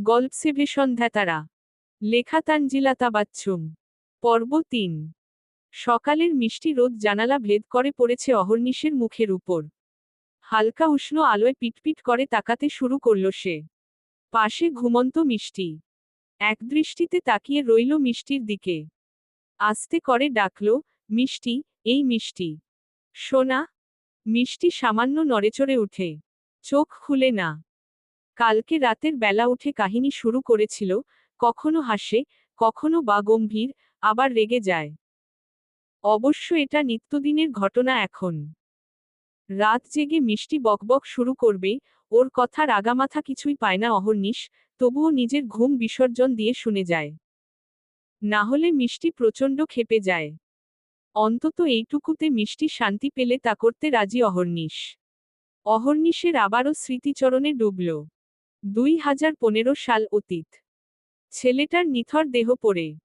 গল্পসেভে সন্ধ্যাতারা। লেখা তানজিলা তাবাচ্ছুম। পর্ব ৩। সকালের মিষ্টি রোদ জানালা ভেদ করে পড়েছে অহর্নিশের মুখের উপর। হালকা উষ্ণ আলোয় পিটপিট করে তাকাতে শুরু করল সে। পাশে ঘুমন্ত মিষ্টি একদৃষ্টিতে তাকিয়ে রইল মিষ্টির দিকে। আস্তে করে ডাকল, মিষ্টি, এই মিষ্টি। সোনা। মিষ্টি সামান্য নড়েচড়ে উঠে। চোখ খুলে না। কালকে রাতের বেলা উঠে কাহিনী শুরু করেছিল, কখনো হাসে, কখনো বা গম্ভীর, আবার রেগে যায়। অবশ্য এটা নিত্যদিনের ঘটনা এখন। রাত জেগে মিষ্টি বকবক শুরু করবে, ওর কথার আগামাথা কিছুই পায় না অহর্নিশ, তবুও নিজের ঘুম বিসর্জন দিয়ে শুনে যায়। না হলে মিষ্টি প্রচণ্ড ক্ষেপে যায়। অন্তত এইটুকুতে মিষ্টি শান্তি পেলে তা করতে রাজি অহর্নিশ। অহর্নিশের আবারও স্মৃতিচরণে ডুবল। 2015 সাল অতীত। ছেলেটার নিথর দেহ পড়ে।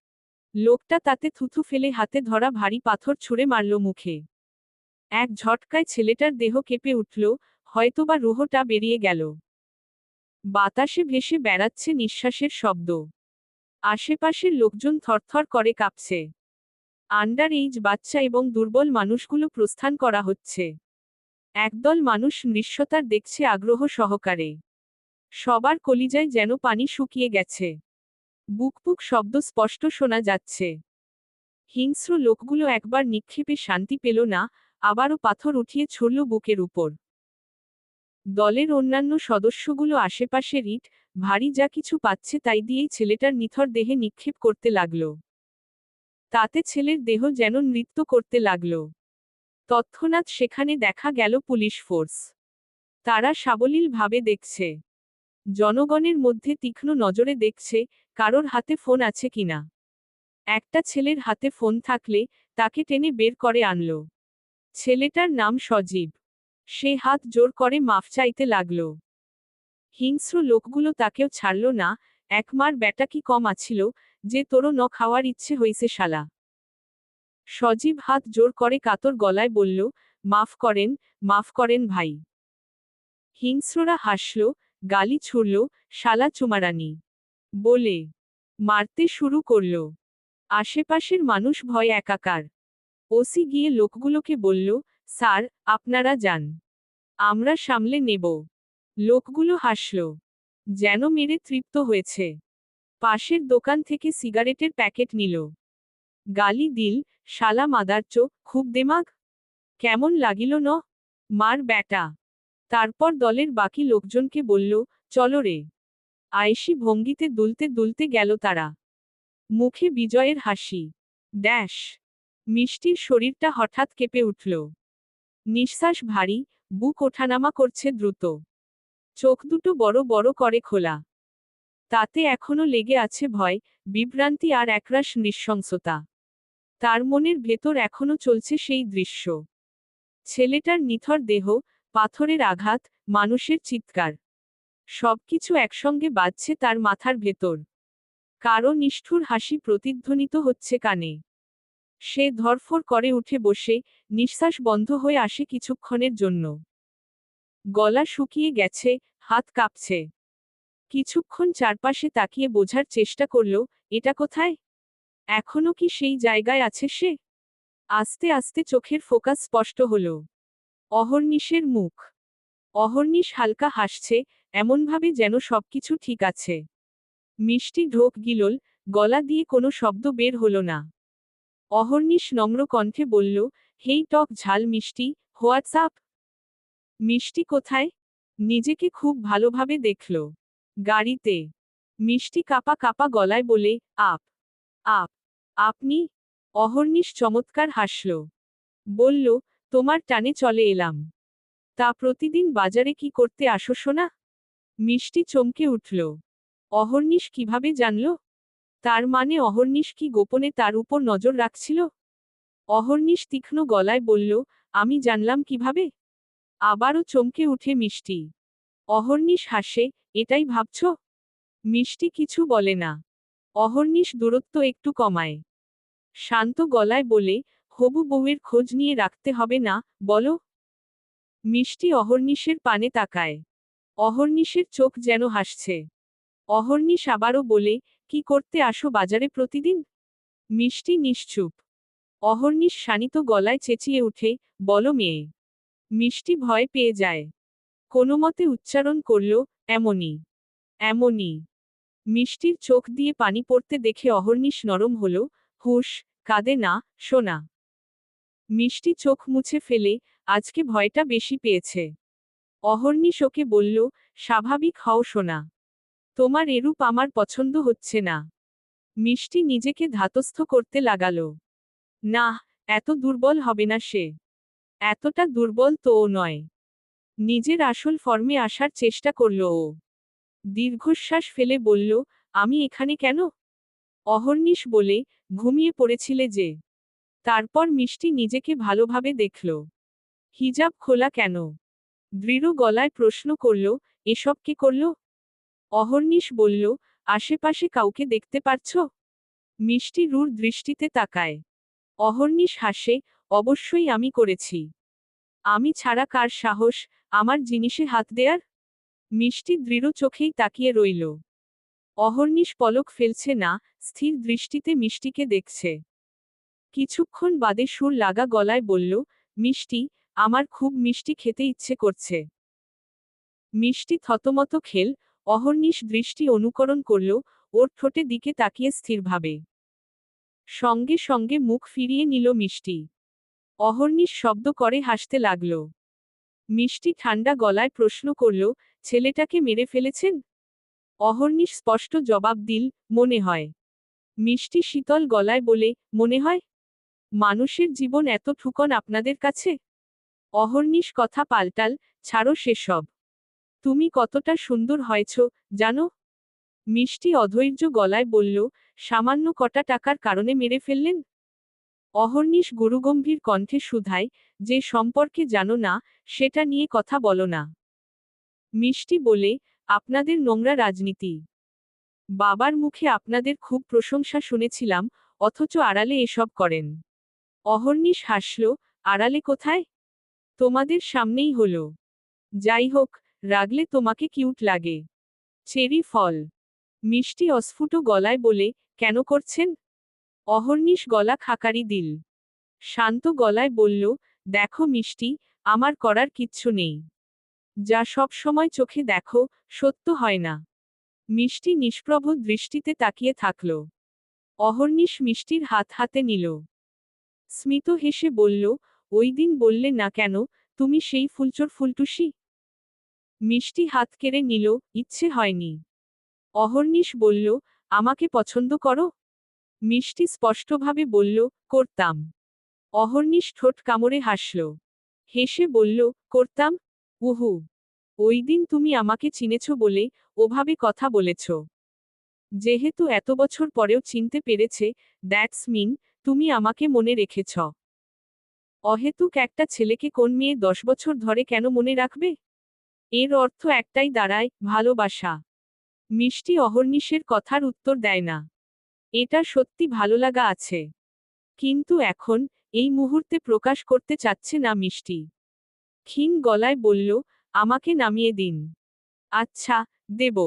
লোকটা তাতে থুথু ফেলে হাতে ধরা ভারী পাথর ছুঁড়ে মারল মুখে। এক ঝটকায় ছেলেটার দেহ কেঁপে উঠল, হয়তোবা রুহটা বেরিয়ে গেল। বাতাসে ভেসে বেড়াচ্ছে নিঃশ্বাসের শব্দ। আশেপাশের লোকজন থরথর করে কাঁপছে। আন্ডার এইজ বাচ্চা এবং দুর্বল মানুষগুলো প্রস্থান করা হচ্ছে। একদল মানুষ নৃশতার দেখছে আগ্রহ সহকারে। সবার কলিজায় যেন পানি শুকিয়ে গেছে। বুকপুক শব্দ স্পষ্ট শোনা যাচ্ছে। হিংস্র লোকগুলো একবার নিক্ষেপে শান্তি পেল না, আবারও পাথর উঠিয়ে ছুড়ল বুকের উপর। দলের অন্যান্য সদস্যগুলো আশেপাশের ইট, ভারী যা কিছু পাচ্ছে তাই দিয়েই ছেলেটার নিথর দেহে নিক্ষেপ করতে লাগল। তাতে ছেলের দেহ যেন নৃত্য করতে লাগল। তৎক্ষণাৎ সেখানে দেখা গেল পুলিশ ফোর্স। তারা সাবলীলভাবে দেখছে। জনগণের মধ্যে তীক্ষ্ণ নজরে দেখছে, কারোর হাতে ফোন আছে কিনা। একটা ছেলের হাতে ফোন থাকলে, তাকে টেনে বের করে আনল। ছেলেটার নাম সজীব। সে হাত জোর করে মাফ চাইতে লাগল। হিংস্র লোকগুলো তাকেও ছাড়ল না, একমার ব্যাটা কি কম আছিল, যে তোরও ন খাওয়ার ইচ্ছে হইছে শালা। সজীব হাত জোর করে কাতর গলায় বলল, মাফ করেন ভাই। হিংস্ররা হাসল, গালি ছুড়ল, শালা চুমারানি বলে মারতে শুরু করল। আশেপাশের মানুষ ভয় একাকার। ওসি গিয়ে লোকগুলোকে বলল, স্যার, আপনারা যান, আমরা সামলে নেব। লোকগুলো হাসল, যেন মেরে তৃপ্ত হয়েছে। পাশের দোকান থেকে সিগারেটের প্যাকেট নিল। গালি দিল, শালা মাদারচো, খুব দেমাগ। কেমন লাগিল ন? মার ব্যাটা। তারপর দলের বাকি লোকজনকে বলল, চলো রে। আয়েশি ভঙ্গিতে দুলতে দুলতে গেল তারা। মুখে বিজয়ের হাসি। ড্যাশ। মিষ্টির শরীরটা হঠাৎ কেঁপে উঠল। নিঃশ্বাস ভারী, বুক ওঠানামা করছে দ্রুত। চোখ দুটো বড় বড় করে খোলা। তাতে এখনো লেগে আছে ভয়, বিভ্রান্তি আর একরাশ নৃশংসতা। তার মনের ভেতর এখনো চলছে সেই দৃশ্য। ছেলেটার নিথর দেহ, পাথরের আঘাত, মানুষের চিৎকার। সবকিছু একসঙ্গে বাজছে তার মাথার ভেতর। কারো নিষ্ঠুর হাসি প্রতিধ্বনিত হচ্ছে কানে। সে ধরফর করে উঠে বসে, নিঃশ্বাস বন্ধ হয়ে আসে কিছুক্ষণের জন্য। গলা শুকিয়ে গেছে, হাত কাঁপছে। কিছুক্ষণ চারপাশে তাকিয়ে বোঝার চেষ্টা করল, এটা কোথায়? এখনো কি সেই জায়গায় আছে সে? আস্তে আস্তে চোখের ফোকাস স্পষ্ট হল। অহর্নিশের মুখ। অহর্নিশ হালকা হাসছে, এমনভাবে যেন সবকিছু ঠিক আছে। মিষ্টি ঢোক গিলল, গলা দিয়ে কোনো শব্দ বের হলো না। অহর্নিশ নম্র কণ্ঠে বলল, হেই টক ঝাল মিষ্টি, হোয়াটসঅ্যাপ? মিষ্টি কোথায়? নিজেকে খুব ভালোভাবে দেখল। গাড়িতে। মিষ্টি কাপা কাপা গলায় বলে, আপ আপ আপনি? অহর্নিশ চমৎকার হাসল। বলল, তোমার টানে চলে এলাম। তা প্রতিদিন বাজারে কি করতে আসো সোনা? মিষ্টি চমকে উঠল। অহর্নিশ কিভাবে জানল? তার মানে অহর্নিশ কি গোপনে তার উপর নজর রাখছিল? অহর্নিশ তীক্ষ্ণ গলায় বলল, আমি জানলাম কিভাবে? আবারও চমকে উঠে মিষ্টি। অহর্নিশ হাসে, এটাই ভাবছ? মিষ্টি কিছু বলে না। অহর্নিশ দূরত্ব একটু কমায়। শান্ত গলায় বলে, হবু বউয়ের খোঁজ নিয়ে রাখতে হবে না, বলো? মিষ্টি অহর্নিশের পানে তাকায়। অহর্নিশের চোখ যেন হাসছে। অহর্নিশ আবারও বলে, কি করতে আসো বাজারে প্রতিদিন? মিষ্টি নিশ্চুপ। অহর্নিশ শানিত গলায় চেঁচিয়ে উঠে, বলো মেয়ে। মিষ্টি ভয় পেয়ে যায়। কোনোমতে উচ্চারণ করল, এমনই। এমনই। মিষ্টির চোখ দিয়ে পানি পড়তে দেখে অহর্নিশ নরম হল, হুশ, কাঁদে না, সোনা। মিষ্টি চোখ মুছে ফেলে, আজকে ভয়টা বেশি পেয়েছে। অহর্নিশ ওকে বলল, স্বাভাবিক হও সোনা। তোমার এরূপ আমার পছন্দ হচ্ছে না। মিষ্টি নিজেকে ধাতস্থ করতে লাগালো। না, এত দুর্বল হবে না সে। এতটা দুর্বল তো ও নয়। নিজের আসল ফর্মে আসার চেষ্টা করল ও। দীর্ঘশ্বাস ফেলে বলল, আমি এখানে কেন? অহর্নিশ বলে, ঘুমিয়ে পড়েছিলে যে। তারপর মিষ্টি নিজেকে ভালোভাবে দেখল। হিজাব খোলা কেন? দৃঢ় গলায় প্রশ্ন করল, এসব কে করল? অহর্নিশ বলল, আশেপাশে কাউকে দেখতে পারছ? মিষ্টি রূঢ় দৃষ্টিতে তাকায়। অহর্নিশ হাসে, অবশ্যই আমি করেছি। আমি ছাড়া কার সাহস, আমার জিনিসে হাত দেয়ার? মিষ্টি দৃঢ় চোখেই তাকিয়ে রইল। অহর্নিশ পলক ফেলছে না, স্থির দৃষ্টিতে মিষ্টিকে দেখছে। কিছুক্ষণ বাদে সুর লাগা গলায় বলল, মিষ্টি, আমার খুব মিষ্টি খেতে ইচ্ছে করছে। মিষ্টি থতমত খেল, অহর্নিশ দৃষ্টি অনুকরণ করল, ওর ঠোঁটে দিকে তাকিয়ে স্থিরভাবে। সঙ্গে সঙ্গে মুখ ফিরিয়ে নিল মিষ্টি। অহর্নিশ শব্দ করে হাসতে লাগল। মিষ্টি ঠান্ডা গলায় প্রশ্ন করল, ছেলেটাকে মেরে ফেলেছেন? অহর্নিশ স্পষ্ট জবাব দিল, মনে হয়। মিষ্টি শীতল গলায় বলে, মনে হয়? মানুষের জীবন এত ঠুকন আপনাদের কাছে? অহর্নিশ কথা পাল্টাল, ছাড়ো সেসব। তুমি কতটা সুন্দর হয়েছ, জানো? মিষ্টি অধৈর্য গলায় বলল, সামান্য কটা টাকার কারণে মেরে ফেললেন? অহর্নিশ গুরুগম্ভীর কণ্ঠে শুধায়, যে সম্পর্কে জানো না, সেটা নিয়ে কথা বলো না। মিষ্টি বলে, আপনাদের নোংরা রাজনীতি। বাবার মুখে আপনাদের খুব প্রশংসা শুনেছিলাম, অথচ আড়ালে এসব করেন। অহর্নিশ হাসল, আড়ালে কোথায়? তোমাদের সামনেই হলো। যাই হোক, রাগলে তোমাকে কিউট লাগে। চেরি ফল। মিষ্টি অস্ফুট গলায় বলে, কেন করছেন? অহর্নিশ গলা খাকারি দিল। শান্ত গলায় বলল, দেখো মিষ্টি, আমার করার কিচ্ছু নেই। যা সব সময় চোখে দেখো, সত্য হয় না। মিষ্টি নিষ্প্রভ দৃষ্টিতে তাকিয়ে থাকল। অহর্নিশ মিষ্টির হাত হাতে নিল। স্মিত হেসে বলল, ওই দিন বললে না কেন, তুমি সেই ফুলচোর ফুলটুসি? মিষ্টি হাত কেড়ে নিল, ইচ্ছে হয়নি। অহর্নিশ বলল, আমাকে পছন্দ করো? মিষ্টি স্পষ্টভাবে বলল, করতাম। অহর্নিশ ঠোঁট কামড়ে হাসল। হেসে বলল, করতাম? উহু। ওই দিন তুমি আমাকে চিনেছ বলে, ওভাবে কথা বলেছ। যেহেতু এত বছর পরেও চিনতে পেরেছে, দ্যাটস মিন, তুমি আমাকে মনে রেখেছ। অহেতুক একটা ছেলেকে কোন মেয়ে 10 বছর ধরে কেন মনে রাখবে? এর অর্থ একটাই দাঁড়ায়, ভালোবাসা। মিষ্টি অহর্নিশের কথার উত্তর দেয় না। এটা সত্যি ভালো লাগা আছে। কিন্তু এখন, এই মুহূর্তে প্রকাশ করতে চাচ্ছে না মিষ্টি। ক্ষীণ গলায় বলল, আমাকে নামিয়ে দিন। আচ্ছা, দেব।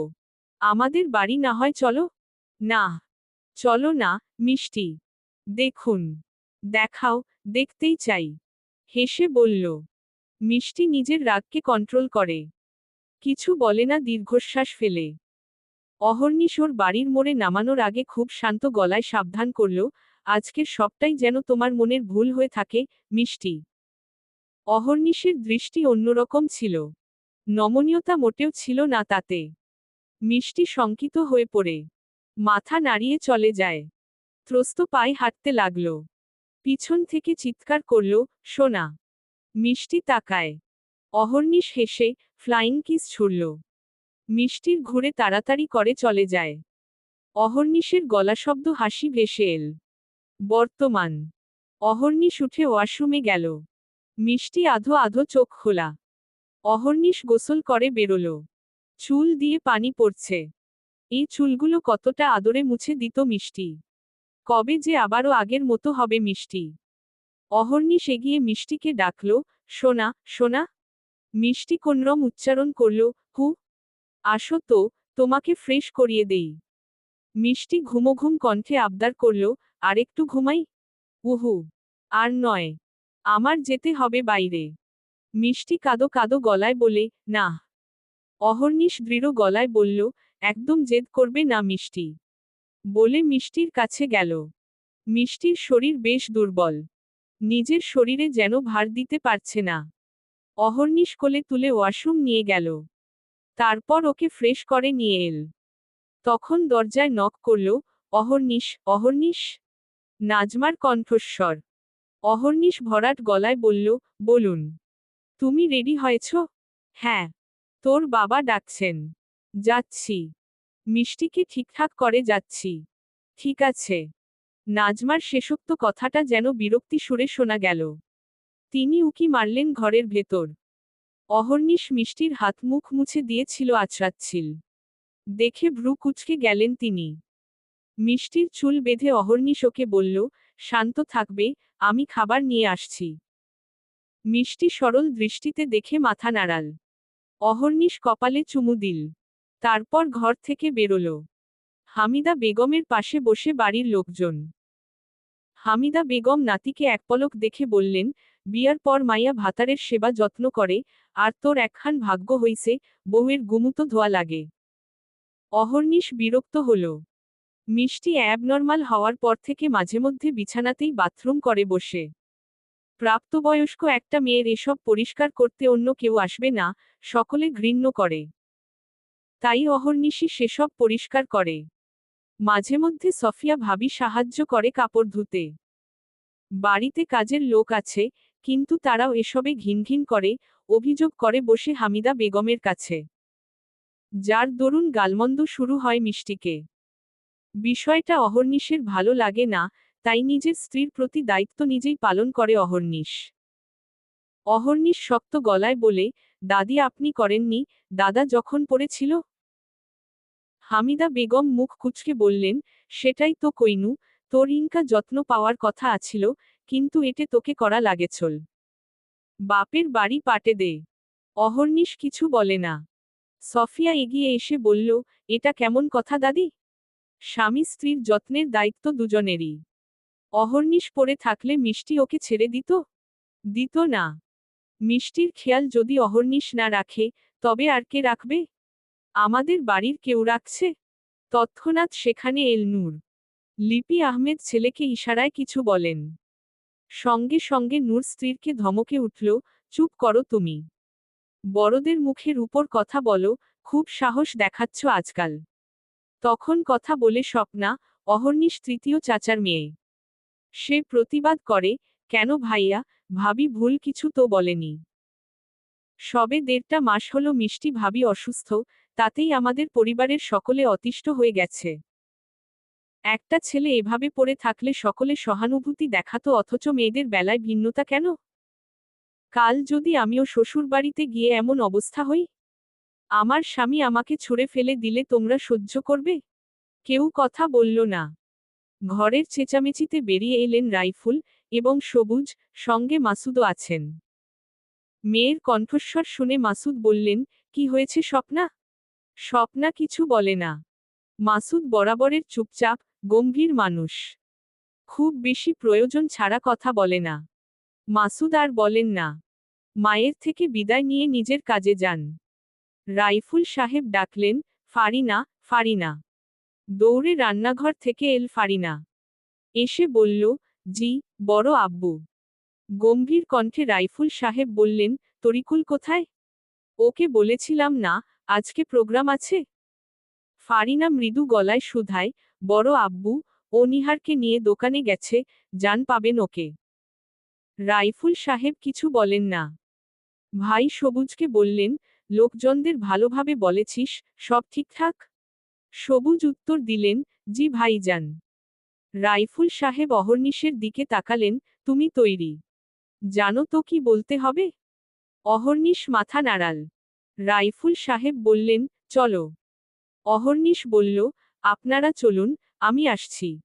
আমাদের বাড়ি না হয় চলো? না। চলো না, মিষ্টি। দেখুন। দেখাও, দেখতেই চাই। হেসে বলল। মিষ্টি নিজের রাগকে কন্ট্রোল করে। কিছু বলে না দীর্ঘশ্বাস ফেলে। অহর্নিশ ওর বাড়ির মোড়ে নামানোর আগে খুব শান্ত গলায় সাবধান করল, আজকের সবটাই যেন তোমার মনের ভুল হয়ে থাকে, মিষ্টি। অহর্নিশের দৃষ্টি অন্যরকম ছিল। নমনীয়তা মোটেও ছিল না তাতে। মিষ্টি শঙ্কিত হয়ে পড়ে মাথা নাড়িয়ে চলে যায়। ত্রস্ত পায়ে হাঁটতে লাগল। পিছন থেকে চিৎকার করল, সোনা। মিষ্টি তাকায়। অহর্নিশ হেসে, ফ্লাইং কিস ছুড়ল। মিষ্টির ঘুরে তাড়াতাড়ি করে চলে যায়। অহর্নিশের গলাশব্দ হাসি ভেসে এল। বর্তমান। অহর্নিশ উঠে ওয়াশরুমে গেল। মিষ্টি আধো আধো চোখ খোলা। অহর্নিশ গোসল করে বেরোল। চুল দিয়ে পানি পড়ছে। এই চুলগুলো কতটা আদরে মুছে দিত মিষ্টি। কবে যে আবারও আগের মতো হবে মিষ্টি। অহর্নিশ এগিয়ে মিষ্টিকে ডাকল, সোনা, সোনা। মিষ্টি কোনরম উচ্চারণ করল, হু। আসো তো, তোমাকে ফ্রেশ করিয়ে দেই। মিষ্টি ঘুমোঘুম কণ্ঠে আবদার করল, আর একটু ঘুমাই? উহু, আর নয়। আমার যেতে হবে বাইরে। মিষ্টি কাঁদো কাঁদো গলায় বলে, না। অহর্নিশ দৃঢ় গলায় বলল, একদম জেদ করবে না মিষ্টি। বলে মিষ্টির কাছে গেল। মিষ্টির শরীর বেশ দুর্বল। নিজের শরীরে যেন ভার দিতে পারছে না। অহর্নিশ কোলে তুলে ওয়াশরুম নিয়ে গেল। তারপর ওকে ফ্রেশ করে নিয়ে এল। তখন দরজায় নক করল, অহর্নিশ, অহর্নিশ। নাজমার কণ্ঠস্বর। অহর্নিশ ভরাট গলায় বলল, বলুন। তুমি রেডি হয়েছ? হ্যাঁ। তোর বাবা ডাকছেন। যাচ্ছি। মিষ্টিকে ঠিকঠাক করে যাচ্ছি। ঠিক আছে। নাজমার শেষোক্ত কথাটা যেন বিরক্তি সুরে শোনা গেল। তিনি উকি মারলেন ঘরের ভেতর। অহর্নিশ মিষ্টির হাত মুখ মুছে দিয়েছিল আছড়াচ্ছিল। দেখে ভ্রু কুঁচকে গেলেন তিনি। মিষ্টির চুল বেঁধে অহর্নিশ ওকে বলল, শান্ত থাকবে, আমি খাবার নিয়ে আসছি। মিষ্টি সরল দৃষ্টিতে দেখে মাথা নাড়াল। অহর্নিশ কপালে চুমু দিল। তারপর ঘর থেকে বেরোল। হামিদা বেগমের পাশে বসে বাড়ির লোকজন। হামিদা বেগম নাতিকে একপলক দেখে বললেন, বিয়ার পর মাইয়া ভাতারের সেবা যত্ন করে, আর তোর একখান ভাগ্য হইছে, বউয়ের গুমুতো ধোয়া লাগে। অহর্নিশ বিরক্ত হল। মিষ্টি অ্যাবনর্মাল হওয়ার পর থেকে মাঝেমধ্যে বিছানাতেই বাথরুম করে বসে। প্রাপ্তবয়স্ক একটা মেয়ের এসব পরিষ্কার করতে অন্য কেউ আসবে না, সকলে ঘৃণ্য করে। তাই অহর্নিশই সেসব পরিষ্কার করে। মাঝেমধ্যে সফিয়া ভাবি সাহায্য করে কাপড় ধুতে। বাড়িতে কাজের লোক আছে, কিন্তু তারাও এসবে ঘিনঘিন করে, অভিযোগ করে বসে হামিদা বেগমের কাছে। যার দরুন গালমন্দ শুরু হয় মিষ্টিকে। বিষয়টা অহর্নিশের ভালো লাগে না, তাই নিজের স্ত্রীর প্রতি দায়িত্ব নিজেই পালন করে অহর্নিশ। অহর্নিশ শক্ত গলায় বলে, দাদি আপনি করেননি, দাদা যখন পড়েছিল। হামিদা বেগম মুখ কুঁচকে বললেন, সেটাই তো কইনু, তোর ইনকা যত্ন পাওয়ার কথা আছিল, কিন্তু এটে তোকে করা লাগেছল। বাপের বাড়ি পাটে দে। অহর্নিশ কিছু বলে না। সফিয়া এগিয়ে এসে বলল, এটা কেমন কথা দাদি? স্বামী স্ত্রীর যত্নের দায়িত্ব দুজনেরই। অহর্নিশ পড়ে থাকলে মিষ্টি ওকে ছেড়ে দিত? দিত না। মিষ্টির খেয়াল যদি অহর্নিশ না রাখে, তবে আর কে রাখবে? আমাদের বাড়ির কেউ রাখছে? তৎক্ষণাৎ সেখানে এল নূর। লিপি আহমেদ ছেলেকে ইশারায় কিছু বলেন। সঙ্গে সঙ্গে নূর স্ত্রীরকে ধমকে উঠল, চুপ করো তুমি। বড়দের মুখের উপর কথা বলো, খুব সাহস দেখাচ্ছ আজকাল। তখন কথা বলে স্বপ্না, অহর্নিশ তৃতীয় চাচার মেয়ে। সে প্রতিবাদ করে, কেন ভাইয়া, ভাবি ভুল কিছু তো বলেনি। সবে 1.5 মাস হলো মিষ্টি ভাবি অসুস্থ, তাতেই আমাদের পরিবারের সকলে অতিষ্ঠ হয়ে গেছে। একটা ছেলে এভাবে পড়ে থাকলে সকলে সহানুভূতি দেখাতো, অথচ মেয়েদের বেলায় ভিন্নতা কেন? কাল যদি আমিও শ্বশুরবাড়িতে গিয়ে এমন অবস্থা হই? আমার স্বামী আমাকে ছুঁড়ে ফেলে দিলে তোমরা সহ্য করবে? কেউ কথা বলল না। ঘরের চেঁচামেচিতে বেরিয়ে এলেন রাইফুল এবং সবুজ, সঙ্গে মাসুদও আছেন। মেয়ের কণ্ঠস্বর শুনে মাসুদ বললেন, কি হয়েছে স্বপ্না? স্বপ্না কিছু বলে না। মাসুদ বরাবরের চুপচাপ, গম্ভীর মানুষ। খুব বেশি প্রয়োজন ছাড়া কথা বলে না। মাসুদ আর বলেন না। মায়ের থেকে বিদায় নিয়ে নিজের কাজে যান। রাইফুল সাহেব ডাকলেন, ফারিনা, ফারিনা। দৌড়ে রান্নাঘর থেকে এল ফারিনা। এসে বলল, জি, বড় আব্বু। গম্ভীর কণ্ঠে রাইফুল সাহেব বললেন, তরিকুল কোথায়? ওকে বলেছিলাম না, আজকে প্রোগ্রাম আছে। ফারিনা মৃদু গলায় শুধায়, বড় আব্বু, ও নিহারকে নিয়ে দোকানে গেছে, যান পাবেন ওকে। রাইফুল সাহেব কিছু বলেন না। ভাই সবুজকে বললেন, লোকজনদের ভালোভাবে বলেছিস, সব ঠিকঠাক? সবুজ উত্তর দিলেন, জি ভাইজান। রাইফুল সাহেব অহর্নিশের দিকে তাকালেন, তুমি তৈরি? জানো তো কি বলতে হবে? অহর্নিশ মাথা নাড়াল। রাইফুল সাহেব বললেন, চলো। অহর্নিশ বলল, আপনারা চলুন, আমি আসছি।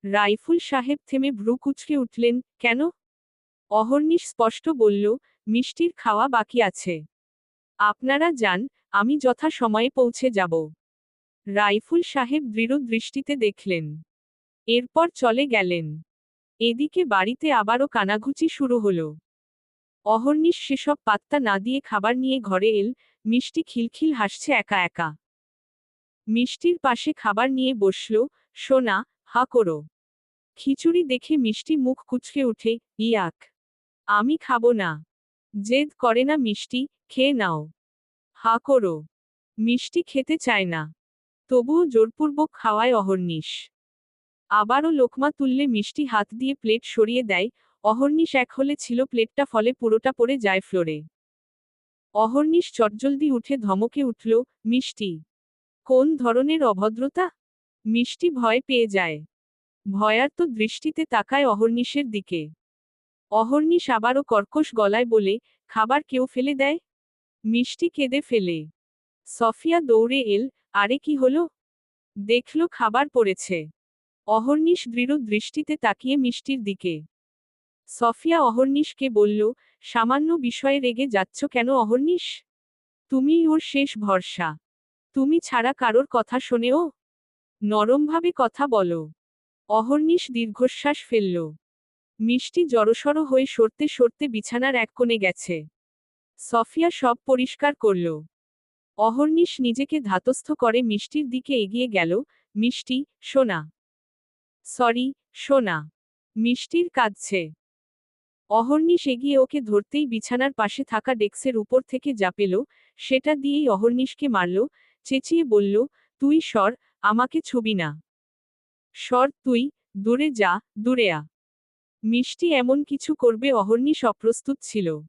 রাইফুল সাহেব থেমে ভ্রু কুঁচকে উঠলেন, কেন? অহর্নিশ স্পষ্ট বলল, মিষ্টির খাওয়া বাকি আছে। আপনারা যান, আমি যথা সময়ে পৌঁছে যাব। রাইফুল সাহেব দৃঢ় দৃষ্টিতে দেখলেন। এরপর চলে গেলেন। এদিকে বাড়িতে আবারও কানাঘুচি শুরু হলো। অহর্নিশ সেসব পাত্তা না দিয়ে খাবার নিয়ে ঘরে এল। মিষ্টি খিলখিল হাসছে একা একা। মিষ্টির পাশে খাবার নিয়ে বসল। সোনা, হা করো। খিচুড়ি দেখে মিষ্টি মুখ কুঁচকে উঠে, ইয়াক। আমি খাবো না। জেদ করে না মিষ্টি, খেয়ে নাও। হা করো। মিষ্টি খেতে চায় না। তবুও জোরপূর্বক খাওয়ায় অহর্নিশ। আবারও লোকমা তুললে মিষ্টি হাত দিয়ে প্লেট সরিয়ে দেয়। অহর্নিশ এক হলে ছিল প্লেটটা, ফলে পুরোটা পড়ে যায় ফ্লোরে। অহর্নিশ চটজলদি উঠে ধমকে উঠল, মিষ্টি! কোন ধরনের অভদ্রতা? মিষ্টি ভয় পেয়ে যায়। ভয়ার্ত দৃষ্টিতে তাকায় অহর্নিশের দিকে। অহর্নিশ আবারও কর্কশ গলায় বলে, খাবার কেউ ফেলে দেয়? মিষ্টি কেঁদে ফেলে। সফিয়া দৌড়ে এল। আরে কি হলো? দেখল খাবার পড়েছে। অহর্নিশ দৃঢ় দৃষ্টিতে তাকিয়ে মিষ্টির দিকে। সফিয়া অহর্নিশকে বলল, সামান্য বিষয়ে রেগে যাচ্ছ কেন অহর্নিশ? তুমিই ওর শেষ ভরসা। তুমি ছাড়া কারোর কথা শোনেও? নরমভাবে কথা বলো। অহর্নিশ দীর্ঘশ্বাস ফেলল। মিষ্টি জড়সড় হয়ে সরতে সরতে বিছানার এক কোণে গেছে। সফিয়া সব পরিষ্কার করল। অহর্নিশ নিজেকে ধাতস্থ করে মিষ্টির দিকে এগিয়ে গেল। মিষ্টি, সোনা। সরি, সোনা। মিষ্টির কাঁদছে। অহর্নিশ এগিয়ে ওকে ধরতেই বিছানার পাশে থাকা ডেস্কের উপর থেকে যা পেল, সেটা দিয়েই অহর্নিশকে মারল। চেঁচিয়ে বলল, তুই সর, আমাকে ছুবি না। সর তুই, দূরে যা, দূরে আ। মিষ্টি এমন কিছু করবে অহর্নিশ অপ্রস্তুত ছিল।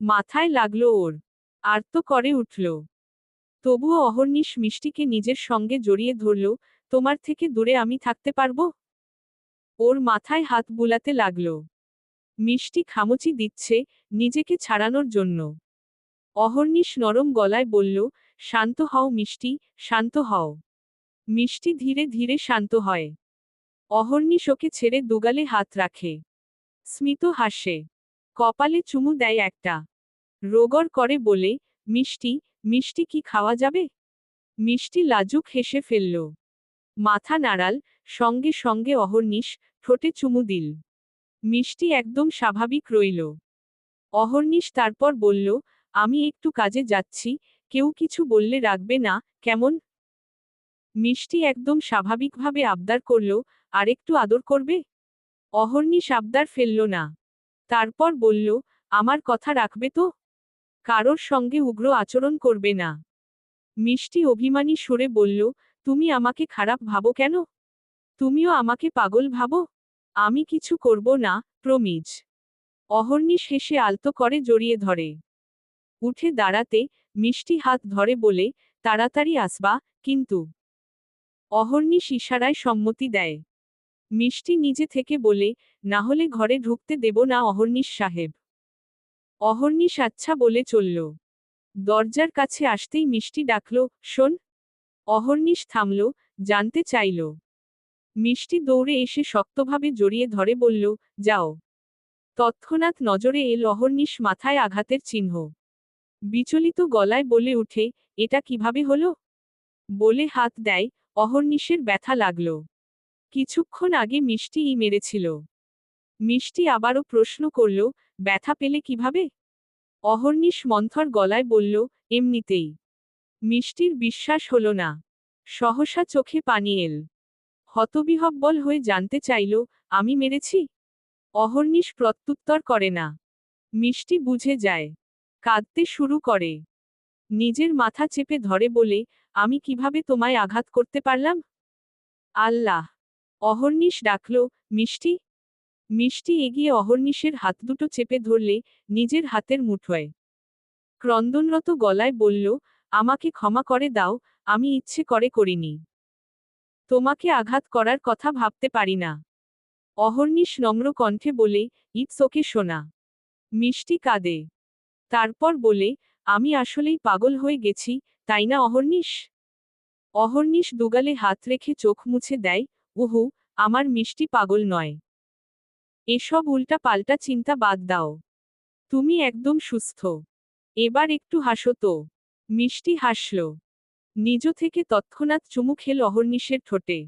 মাথায় লাগলো ওর। আর্ত করে উঠল। তবুও অহর্নিশ মিষ্টিকে নিজের সঙ্গে জড়িয়ে ধরল। তোমার থেকে দূরে আমি থাকতে পারবো? ওর মাথায় হাত বুলাতে লাগল। মিষ্টি খামচি দিচ্ছে, নিজেকে ছাড়ানোর জন্য। অহর্নিশ নরম গলায় বলল, শান্ত হও মিষ্টি, শান্ত হও। মিষ্টি ধীরে ধীরে শান্ত হয়। অহর্নিশ ওকে ছেড়ে দুগালে হাত রাখে। স্মিত হাসে। কপালে চুমু দেয় একটা। রোগর করে বলে, মিষ্টি, মিষ্টি কি খাওয়া যাবে? মিষ্টি লাজুক হেসে ফেলল। মাথা নাড়াল। সঙ্গে সঙ্গে অহর্নিশ ঠোঁটে চুমু দিল। মিষ্টি একদম স্বাভাবিক রইল। অহর্নিশ তারপর বলল, আমি একটু কাজে যাচ্ছি, কেউ কিছু বললে রাখবে না, কেমন? মিষ্টি একদম স্বাভাবিকভাবে আবদার করল, আরেকটু আদর করবে? অহর্নিশ আবদার ফেলল না। তারপর বলল, আমার কথা রাখবে তো? কারোর সঙ্গে উগ্র আচরণ করবে না। মিষ্টি অভিমানী সুরে বলল, তুমি আমাকে খারাপ ভাবো কেন? তুমিও আমাকে পাগল ভাবো? আমি কিছু করব না, প্রমিজ। অহর্নিশ হেসে আলতো করে জড়িয়ে ধরে। উঠে দাঁড়াতে, মিষ্টি হাত ধরে বলে, তাড়াতাড়ি আসবা, কিন্তু। অহর্নিশ ইশারায় সম্মতি দেয়। মিষ্টি নিজে থেকে বলে, না হলে ঘরে ঢুকতে দেব না অহর্নিশ সাহেব। অহর্নিশ আচ্ছা বলে চলল। দরজার কাছে আসতেই মিষ্টি ডাকল, শোন। অহর্নিশ থামল, জানতে চাইল। মিষ্টি দৌড়ে এসে শক্তভাবে জড়িয়ে ধরে বলল, যাও। তৎক্ষণাৎ নজরে এল অহর্নিশ মাথায় আঘাতের চিহ্ন। বিচলিত গলায় বলে উঠে, এটা কিভাবে হলো? বলে হাত দেয়। অহর্নিশের ব্যথা লাগল। কিছুক্ষণ আগে মিষ্টিই মেরেছিল। মিষ্টি আবারও প্রশ্ন করল, ব্যথা পেলে কিভাবে? অহর্নিশ মন্থর গলায় বলল, এমনিতেই। মিষ্টির বিশ্বাস হল না। সহসা চোখে পানি এল। হতবিহ্বল হয়ে জানতে চাইল, আমি মেরেছি? অহর্নিশ প্রত্যুত্তর করে না। মিষ্টি বুঝে যায়। কাঁদতে শুরু করে। নিজের মাথা চেপে ধরে বলে, আমি কিভাবে তোমায় আঘাত করতে পারলাম? আল্লাহ! অহর্নিশ ডাকল, মিষ্টি। মিষ্টি এগিয়ে অহর্নিশের হাত দুটো চেপে ধরলে, নিজের হাতের মুঠোয়। ক্রন্দনরত গলায় বলল, আমাকে ক্ষমা করে দাও, আমি ইচ্ছে করে করিনি। তোমাকে আঘাত করার কথা ভাবতে পারি না। অহর্নিশ নম্র কণ্ঠে বলে, ইটস ওকে সোনা। মিষ্টি কাঁদে। তারপর বলে, আমি আসলেই পাগল হয়ে গেছি, তাই না অহর্নিশ? অহর্নিশ দুগালে হাত রেখে চোখ মুছে দেয়, উহু, আমার মিষ্টি পাগল নয়। এসব উল্টা পাল্টা চিন্তা বাদ দাও। তুমি একদম সুস্থ। এবার একটু হাসো তো। মিষ্টি হাসল। নিজ থেকে তৎক্ষণাৎ চুমু খেল অহর্নিশের ঠোঁটে।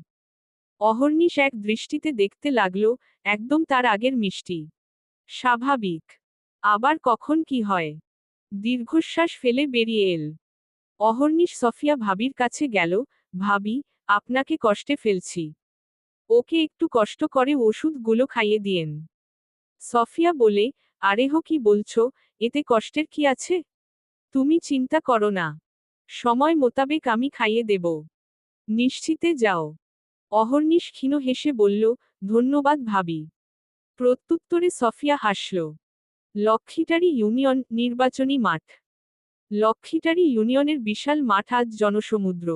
অহর্নিশ এক দৃষ্টিতে দেখতে লাগল, একদম তার আগের মিষ্টি, স্বাভাবিক। আবার কখন কি হয়? দীর্ঘশ্বাস ফেলে বেরিয়ে এল। অহর্নিশ সফিয়া ভাবির কাছে গেল। ভাবি, আপনাকে কষ্টে ফেলছি। ওকে একটু কষ্ট করে ওষুধগুলো খাইয়ে দিয়েন। সফিয়া বলে, আরেহ কি বলছো, এতে কষ্টের কি আছে? তুমি চিন্তা করো না, সময় মোতাবেক আমি খাইয়ে দেব। নিশ্চিতে যাও। অহর্নিশ ক্ষীণ হেসে বলল, ধন্যবাদ ভাবি। প্রত্যুত্তরে সফিয়া হাসল। লক্ষ্মীটারি ইউনিয়ন নির্বাচনী মাঠ। লক্ষ্মীটারি ইউনিয়নের বিশাল মাঠ আজ জনসমুদ্র।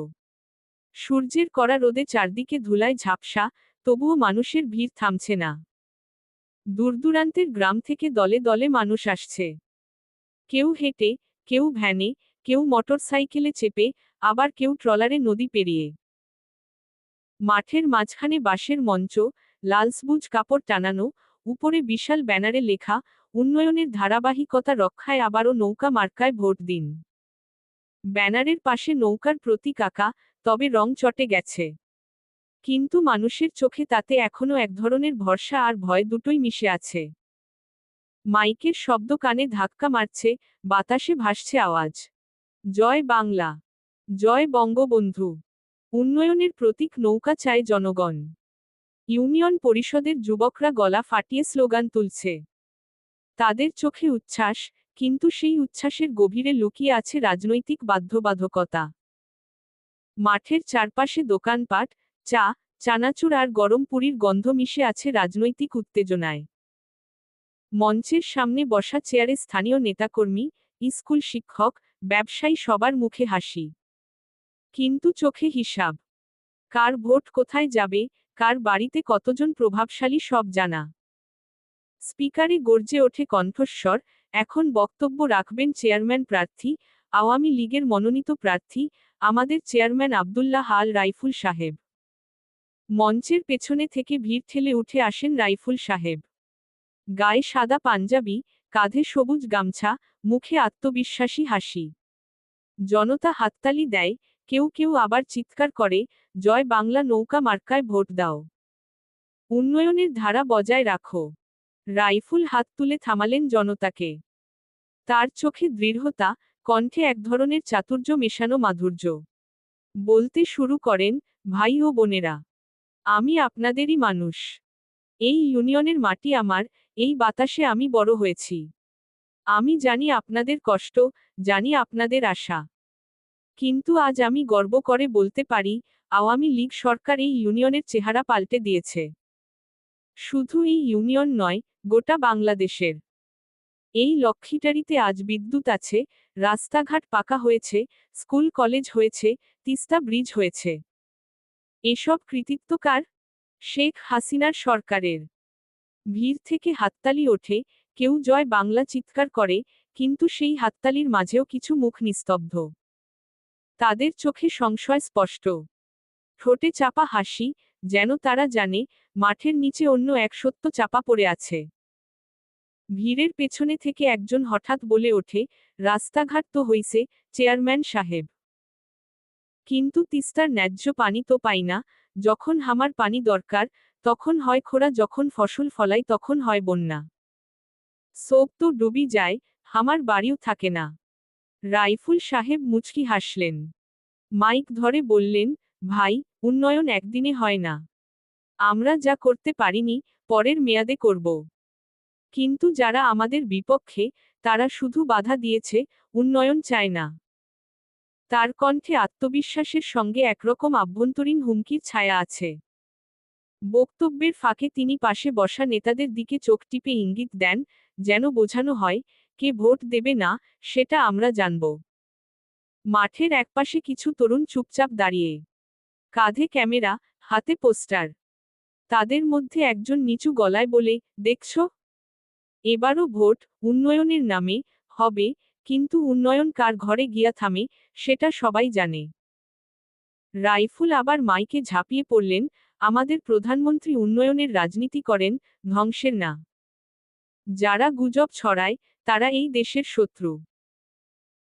সূর্যের কড়া রোদে চারদিকে ধুলায় ঝাপসা, তবুও মানুষের ভিড় থামছে না। দূরদূরান্তের গ্রাম থেকে দলে দলে মানুষ আসছে। কেউ হেঁটে, কেউ ভ্যানে, কেউ মোটরসাইকেলে চেপে, আবার কেউ ট্রলারে নদী পেরিয়ে। মাঠের মাঝখানে বাঁশের মঞ্চ, লাল সবুজ কাপড় টানানো, উপরে বিশাল ব্যানারে লেখা, উন্নয়নের ধারাবাহিকতা রক্ষায় আবারও নৌকা মার্কায় ভোট দিন। ব্যানারের পাশে নৌকার প্রতীক আঁকা, তবে রং চটে গেছে। কিন্তু মানুষের চোখে তাতে এখনো এক ধরনের ভরসা আর ভয় দুটোই মিশে আছে। মাইকের শব্দ কানে ধাক্কা মারছে, বাতাসে ভাসছে আওয়াজ। জয় বাংলা, জয় বঙ্গবন্ধু। উন্নয়নের প্রতীক নৌকা চায় জনগণ। ইউনিয়ন পরিষদের যুবকরা গলা ফাটিয়ে স্লোগান তুলছে। তাদের চোখে উচ্ছ্বাস, কিন্তু সেই উচ্ছ্বাসের গভীরে লুকিয়ে আছে রাজনৈতিক বাধ্যবাধকতা। মাঠের চারপাশে দোকানপাট, চা, চানাচুর আর গরম পুরীর গন্ধ মিশে আছে রাজনৈতিক উত্তেজনায়। মঞ্চের সামনে বসা চেয়ারে স্থানীয় নেতাকর্মী, স্কুল শিক্ষক, ব্যবসায়ী, সবার মুখে হাসি। কিন্তু চোখে হিসাব। কার ভোট কোথায় যাবে, কার বাড়িতে কতজন প্রভাবশালী, সব জানা। স্পিকারে গর্জে ওঠে কণ্ঠস্বর, এখন বক্তব্য রাখবেন চেয়ারম্যান প্রার্থী, আওয়ামী লীগের মনোনীত প্রার্থী, আমাদের চেয়ারম্যান আব্দুল্লাহ আল রাইফুল সাহেব। মঞ্চের পেছনে থেকে ভিড় ঠেলে উঠে আসেন রাইফুল সাহেব। গায়ে সাদা পাঞ্জাবি, কাঁধে সবুজ গামছা, মুখে আত্মবিশ্বাসী হাসি। জনতা হাততালি দেয়, কেউ কেউ আবার চিৎকার করে, জয় বাংলা, নৌকা মার্কায় ভোট দাও। উন্নয়নের ধারা বজায় রাখো। রাইফুল হাত তুলে থামালেন জনতাকে। তার চোখে দৃঢ়তা, কণ্ঠে এক ধরনের চাতুর্য মেশানো মাধুর্য। বলতে শুরু করেন, ভাই ও বোনেরা, আমি আপনাদেরই মানুষ। এই ইউনিয়নের মাটি আমার, এই বাতাসে আমি বড় হয়েছি। আমি জানি আপনাদের কষ্ট, জানি আপনাদের আশা। কিন্তু আজ আমি গর্ব করে বলতে পারি, আওয়ামী লীগ সরকার এই ইউনিয়নের চেহারা পাল্টে দিয়েছে। শুধু এই ইউনিয়ন নয়, গোটা বাংলাদেশের। এই লক্ষ্মীটারিতে আজ বিদ্যুৎ আছে, রাস্তাঘাট পাকা হয়েছে, স্কুল কলেজ হয়েছে, তিস্তা ব্রিজ হয়েছে। এসব কৃতিত্ব কার? শেখ হাসিনার সরকারের। ভিড় থেকে হাততালি ওঠে, কেউ জয় বাংলা চিৎকার করে, কিন্তু সেই হাততালির মাঝেও কিছু মুখ নিস্তব্ধ। তাদের চোখে সংশয় স্পষ্ট। ঠোঁটে চাপা হাসি, যেন তারা জানে, মাঠের নিচে অন্য এক সত্য চাপা পড়ে আছে। ভিড়ের পেছনে থেকে একজন হঠাৎ বলে ওঠে, রাস্তাঘাট তো হইছে, চেয়ারম্যান সাহেব। কিন্তু তিস্তার ন্যায্য পানি তো পাই না, যখন হামার পানি দরকার, তখন হয় খরা, যখন ফসল ফলাই তখন হয় বন্যা। সব তো ডুবি যায়, হামার বাড়িও থাকে না। রাইফুল সাহেব মুচকি হাসলেন। মাইক ধরে বললেন, ভাই, উন্নয়ন একদিনে হয় না। আমরা যা করতে পারিনি, পরের মেয়াদে করব। কিন্তু যারা আমাদের বিপক্ষে, তারা শুধু বাধা দিয়েছে, উন্নয়ন চায় না। তার কণ্ঠে আত্মবিশ্বাসের সঙ্গে একরকম আভ্যন্তরীণ হুমকির ছায়া আছে। বক্তব্যের ফাঁকে তিনি পাশে বসা নেতাদের দিকে চোখ টিপে ইঙ্গিত দেন, যেন বোঝানো হয়, কে ভোট দেবে না, সেটা আমরা জানব। মাঠের একপাশে কিছু তরুণ চুপচাপ দাঁড়িয়ে। কাঁধে ক্যামেরা, হাতে পোস্টার। তাদের মধ্যে একজন নিচু গলায় বলে, দেখছো? এবারও ভোট, উন্নয়নের নামে, হবে, কিন্তু উন্নয়ন কার ঘরে গিয়া থামে, সেটা সবাই জানে। রাইফুল আবার মাইকে ঝাঁপিয়ে পড়লেন, আমাদের প্রধানমন্ত্রী উন্নয়নের রাজনীতি করেন, ধ্বংসের না। যারা গুজব ছড়ায়, তারা এই দেশের শত্রু।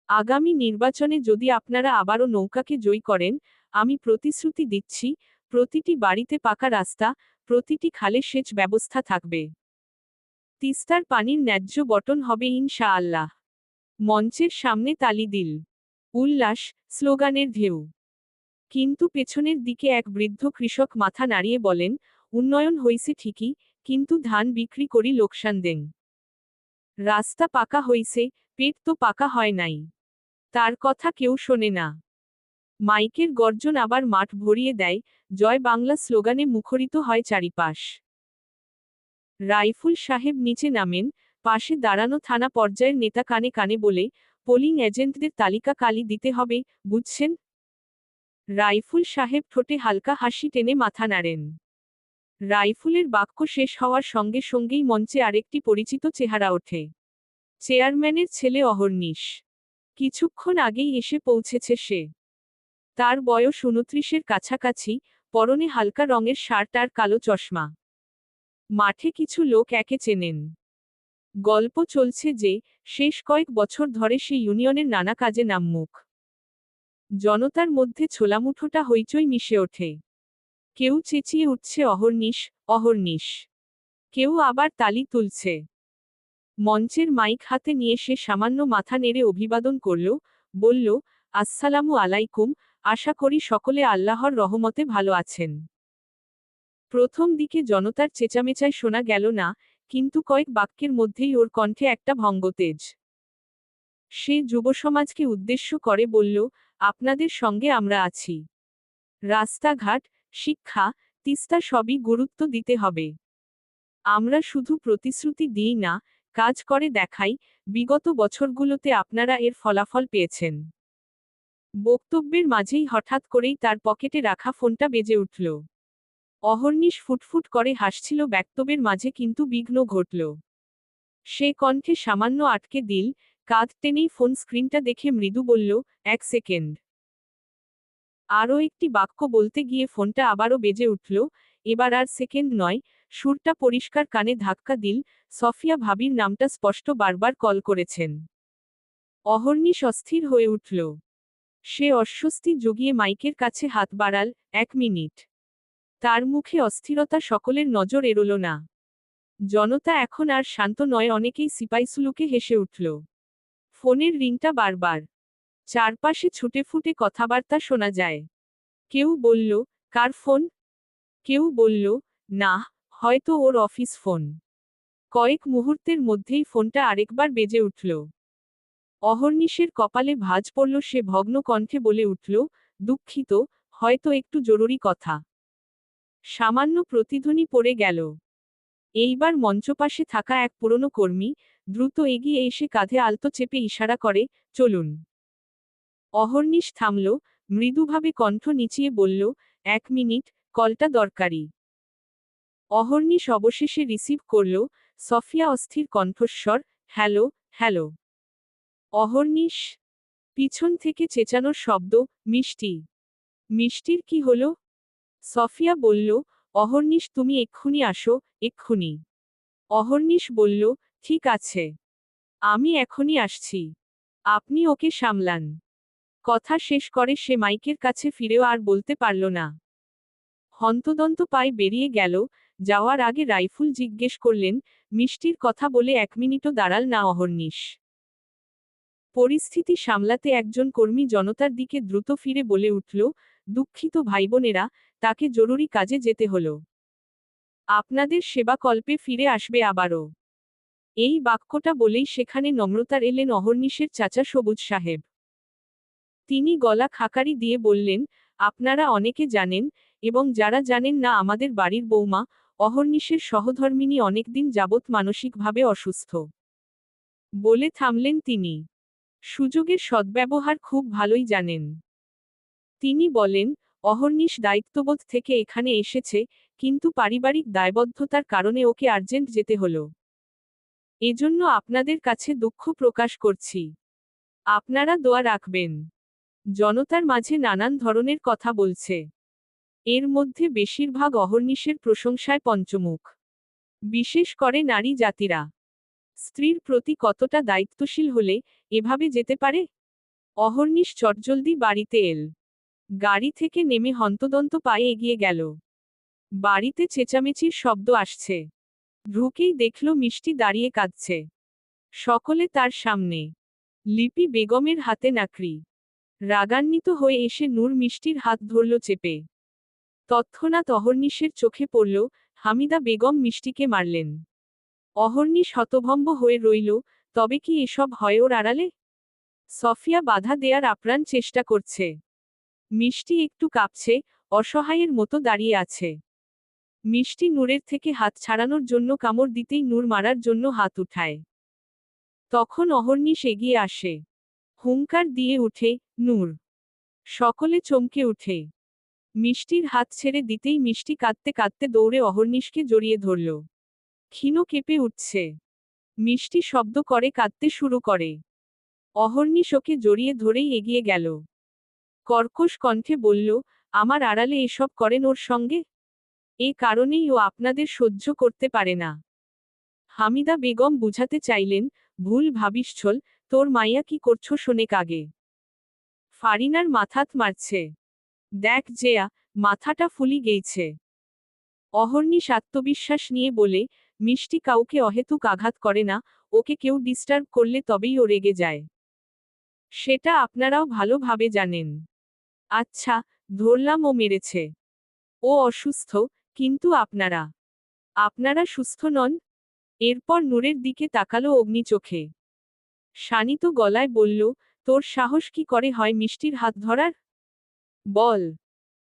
আগামী নির্বাচনে যদি আপনারা আবারও নৌকাকে জয়ী করেন, আমি প্রতিশ্রুতি দিচ্ছি, প্রতিটি বাড়িতে পাকা রাস্তা, প্রতিটি খালে সেচ ব্যবস্থা থাকবে। তিস্তার পানির ন্যায্য বণ্টন হবে ইনশাআল্লাহ। মঞ্চের সামনে তালি দিল, উল্লাস, স্লোগানের ঢেউ। কিন্তু পেছনের দিকে এক বৃদ্ধ কৃষক মাথা নাড়িয়ে বলেন, উন্নয়ন হইছে ঠিকই, কিন্তু ধান বিক্রি করি লোকসান দেন। রাস্তা পাকা হইছে, পেট তো পাকা হয় নাই। তার কথা কেউ শোনে না। মাইকের গর্জন আবার মাঠ ভরিয়ে দেয়, জয় বাংলা স্লোগানে মুখরিত হয় চারিপাশ। রাইফুল সাহেব নিচে নামেন, পাশে দাঁড়ানো থানা পর্যায়ের নেতা কানে কানে বলে, পোলিং এজেন্টদের তালিকা কালই দিতে হবে, বুঝছেন? রাইফুল সাহেব ঠোঁটে হালকা হাসি টেনে মাথা নাড়েন। রাইফুলের বাক্য শেষ হওয়ার সঙ্গে সঙ্গেই মঞ্চে আরেকটি পরিচিত চেহারা ওঠে। চেয়ারম্যানের ছেলে অহর্নিশ। কিছুক্ষণ আগেই এসে পৌঁছেছে সে। তার বয়স 29-এর কাছাকাছি, পরনে হালকা রঙের শার্ট আর কালো চশমা। মাঠে কিছু লোক একে চেনেন। গল্প চলছে যে, শেষ কয়েক বছর ধরে সে ইউনিয়নের নানা কাজে নামমুখ। জনতার মধ্যে ছোলামুঠোটা হইচই মিশে ওঠে। কেউ চেঁচিয়ে উঠছে অহর্নিশ, অহর্নিশ। কেউ আবার তালি তুলছে। মঞ্চের মাইক হাতে নিয়ে সে সামান্য মাথা নেড়ে অভিবাদন করল, বলল, আসসালামু আলাইকুম, আশা করি সকলে আল্লাহর রহমতে ভালো আছেন। প্রথম দিকে জনতার চেঁচামেচায় শোনা গেল না, কিন্তু কয়েক বাক্যের মধ্যেই ওর কণ্ঠে একটা ভঙ্গতেজ। সে যুবসমাজকে উদ্দেশ্য করে বলল, আপনাদের সঙ্গে আমরা আছি। রাস্তাঘাট, শিক্ষা, তিস্তা সবই গুরুত্ব দিতে হবে। আমরা শুধু প্রতিশ্রুতি দিই না, কাজ করে দেখাই, বিগত বছরগুলোতে আপনারা এর ফলাফল পেয়েছেন। বক্তব্যের মাঝেই হঠাৎ করেই তার পকেটে রাখা ফোনটা বেজে উঠল। অহর্নিশ ফুটফুট করে হাসছিল বক্তব্যের মাঝে, কিন্তু বিঘ্ন ঘটল। সে কণ্ঠে সামান্য আটকে দিল, কাঁধ টেনেই ফোন স্ক্রিনটা দেখে মৃদু বলল, 1 সেকেন্ড। আরও একটি বাক্য বলতে গিয়ে ফোনটা আবারও বেজে উঠল, এবার আর সেকেন্ড নয়, সুরটা পরিষ্কার কানে ধাক্কা দিল, সফিয়া ভাবির নামটা স্পষ্ট বারবার কল করেছেন। অহর্নিশ অস্থির হয়ে উঠল। সে অস্বস্তি জগিয়ে মাইকের কাছে হাত বাড়াল, 1 মিনিট। তার মুখে অস্থিরতা, সকলের নজর এড়োল না। জনতা এখন আর শান্ত নয়, অনেকেই সিপাইসুলুকে হেসে উঠল। ফোনের রিংটা বারবার। চারপাশে ছুটে ফুটে কথাবার্তা শোনা যায়। কেউ বলল, কার ফোন? কেউ বলল, না, হয়তো ওর অফিস ফোন। কয়েক মুহূর্তের মধ্যেই ফোনটা আরেকবার বেজে উঠল। অহর্নিশের কপালে ভাঁজ পড়ল, সে ভগ্ন কণ্ঠে বলে উঠল, দুঃখিত, হয়তো একটু জরুরি কথা। সামান্য প্রতিধ্বনি পড়ে গেল। এইবার মঞ্চপাশে থাকা এক পুরনো কর্মী দ্রুত এগিয়ে এসে কাঁধে আলতো চেপে ইশারা করে, চলুন। অহর্নিশ থামল, মৃদুভাবে কণ্ঠ নিচিয়ে বলল, 1 মিনিট, কলটা দরকারি। অহর্নিশ অবশেষে রিসিভ করল, সফিয়া অস্থির কণ্ঠস্বর, হ্যালো, হ্যালো। অহর্নিশ। পিছন থেকে চেঁচানোর শব্দ, মিষ্টি। মিষ্টির কি হলো? সফিয়া বলল, অহর্নিশ তুমি এক্ষুনি আসো, এক্ষুনি। অহর্নিশ বলল, ঠিক আছে। আমি এখনই আসছি। আপনি ওকে সামলান। কথা শেষ করে সে মাইকের কাছে ফিরেও আর বলতে পারল না। হন্তদন্ত পায়ে বেরিয়ে গেল, যাওয়ার আগে রাইফুল জিজ্ঞেস করলেন, মিষ্টির কথা বলে 1 মিনিটও দাঁড়াল না অহর্নিশ? পরিস্থিতি সামলাতে একজন কর্মী জনতার দিকে দ্রুত ফিরে বলে উঠল, দুঃখিত ভাইবোনেরা, তাকে জরুরি কাজে যেতে হলো। আপনাদের সেবা কল্পে ফিরে আসবে আবারও। এই বাক্যটা বলেই সেখানে নম্রতার এলেন অহর্নিশের চাচা সবুজ সাহেব। তিনি গলা খাকারি দিয়ে বললেন, আপনারা অনেকে জানেন, এবং যারা জানেন না, আমাদের বাড়ির বৌমা, অহর্নিশের সহধর্মিণী অনেকদিন যাবৎ মানসিকভাবে অসুস্থ। বলে থামলেন তিনি। সুযোগের সদ্ব্যবহার খুব ভালোই জানেন। তিনি বলেন, অহর্নিশ দায়িত্ববোধ থেকে এখানে এসেছে, কিন্তু পারিবারিক দায়বদ্ধতার কারণে ওকে আর্জেন্ট যেতে হলো। এজন্য আপনাদের কাছে দুঃখ প্রকাশ করছি। আপনারা দোয়া রাখবেন। জনতার মাঝে নানান ধরনের কথা বলছে। এর মধ্যে বেশিরভাগ অহর্নিশের প্রশংসায় পঞ্চমুখ। বিশেষ করে নারী জাতিরা। স্ত্রীর প্রতি কতটা দায়িত্বশীল হলে এভাবে যেতে পারে? অহর্নিশ চটজলদি বাড়িতে এল। গাড়ি থেকে নেমে হন্তদন্ত পায়ে এগিয়ে গেল। বাড়িতে চেঁচামেচির শব্দ আসছে। ঢুকেই দেখল মিষ্টি দাঁড়িয়ে কাঁদছে। সকলে তার সামনে। লিপি বেগমের হাতে নাকড়ি। রাগান্বিত হয়ে এসে নূর মিষ্টির হাত ধরল চেপে। তৎক্ষণাৎ অহর্নিশের চোখে পড়ল, হামিদা বেগম মিষ্টিকে মারলেন। অহর্নিশ হতভম্ব হয়ে রইল, তবে কি এসব হয় ওর আড়ালে? সফিয়া বাধা দেয়ার আপ্রাণ চেষ্টা করছে। মিষ্টি একটু কাঁপছে, অসহায়ের মতো দাঁড়িয়ে আছে। মিষ্টি নূরের থেকে হাত ছাড়ানোর জন্য কামড় দিতেই নূর মারার জন্য হাত উঠায়। তখন অহর্নিশ এগিয়ে আসে। হুঙ্কার দিয়ে উঠে, নূর! সকলে চমকে উঠে। মিষ্টির হাত ছেড়ে দিতেই মিষ্টি কাঁদতে কাঁদতে দৌড়ে অহর্নিশকে জড়িয়ে ধরল। ক্ষীণ কেঁপে উঠছে। মিষ্টি শব্দ করে কাঁদতে শুরু করে। অহর্নিশ ওকে জড়িয়ে ধরেই এগিয়ে গেল। কর্কশ কণ্ঠে বলল, আমার আড়ালে এসব করেন ওর সঙ্গে? এ কারণেই ও আপনাদের সহ্য করতে পারে না। হামিদা বেগম বুঝাতে চাইলেন, ভুল ভাবিসছল, তোর মাইয়া কি করছো শোনেক আগে। ফারিনার মাথাত মারছে। দেখ জেয়া, মাথাটা ফুলি গেইছে। অহর্নিশ আত্মবিশ্বাস নিয়ে বলে, মিষ্টি কাউকে অহেতুক আঘাত করে না, ওকে কেউ ডিস্টার্ব করলে তবেই ও রেগে যায়। সেটা আপনারাও ভালোভাবে জানেন। আচ্ছা, ধরলাম ও মেরেছে। ও অসুস্থ, কিন্তু আপনারা সুস্থ নন? এরপর নূরের দিকে তাকালো অগ্নি চোখে। শানিত গলায় বলল, তোর সাহস কি করে হয় মিষ্টির হাত ধরার? বল,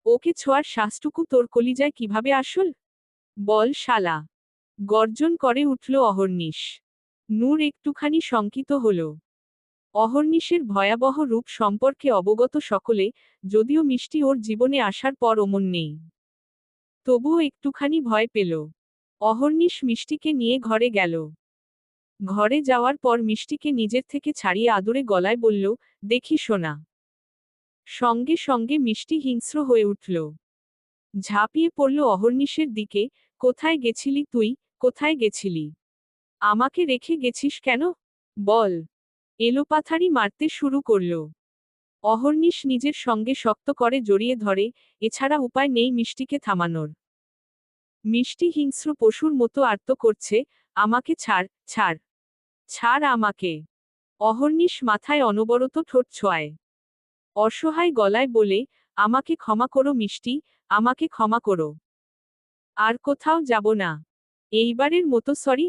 ওকে ছোঁয়ার শ্বাসটুকু তোর কলিজায় কিভাবে আসল? বল শালা! গর্জন করে উঠল অহর্নিশ। নূর একটুখানি শঙ্কিত হল। অহর্নিশের ভয়াবহ রূপ সম্পর্কে অবগত সকলে, যদিও মিষ্টি ওর জীবনে আসার পর অমন নেই। তবুও একটুখানি ভয় পেল। অহর্নিশ মিষ্টিকে নিয়ে ঘরে গেল। ঘরে যাওয়ার পর মিষ্টিকে নিজের থেকে ছাড়িয়ে আদুরে গলায় বলল, দেখি সোনা। সঙ্গে সঙ্গে মিষ্টি হিংস্র হয়ে উঠল। ঝাঁপিয়ে পড়ল অহর্নিশের দিকে, কোথায় গেছিলি তুই, কোথায় গেছিলি? আমাকে রেখে গেছিস কেন? বল! এলোপাথারি মারতে শুরু করল। অহর্নিশ নিজের সঙ্গে শক্ত করে জড়িয়ে ধরে, এছাড়া উপায় নেই মিষ্টিকে থামানোর। মিষ্টি হিংস্র পশুর মতো আর্ত করছে, আমাকে ছাড়, ছাড়, ছাড় আমাকে। অহর্নিশ মাথায় অনবরত ঠোঁট ছোঁয়ায়। অসহায় গলায় বলে, আমাকে ক্ষমা করো মিষ্টি, আমাকে ক্ষমা করো। আর কোথাও যাব না। এইবারের মতো সরি।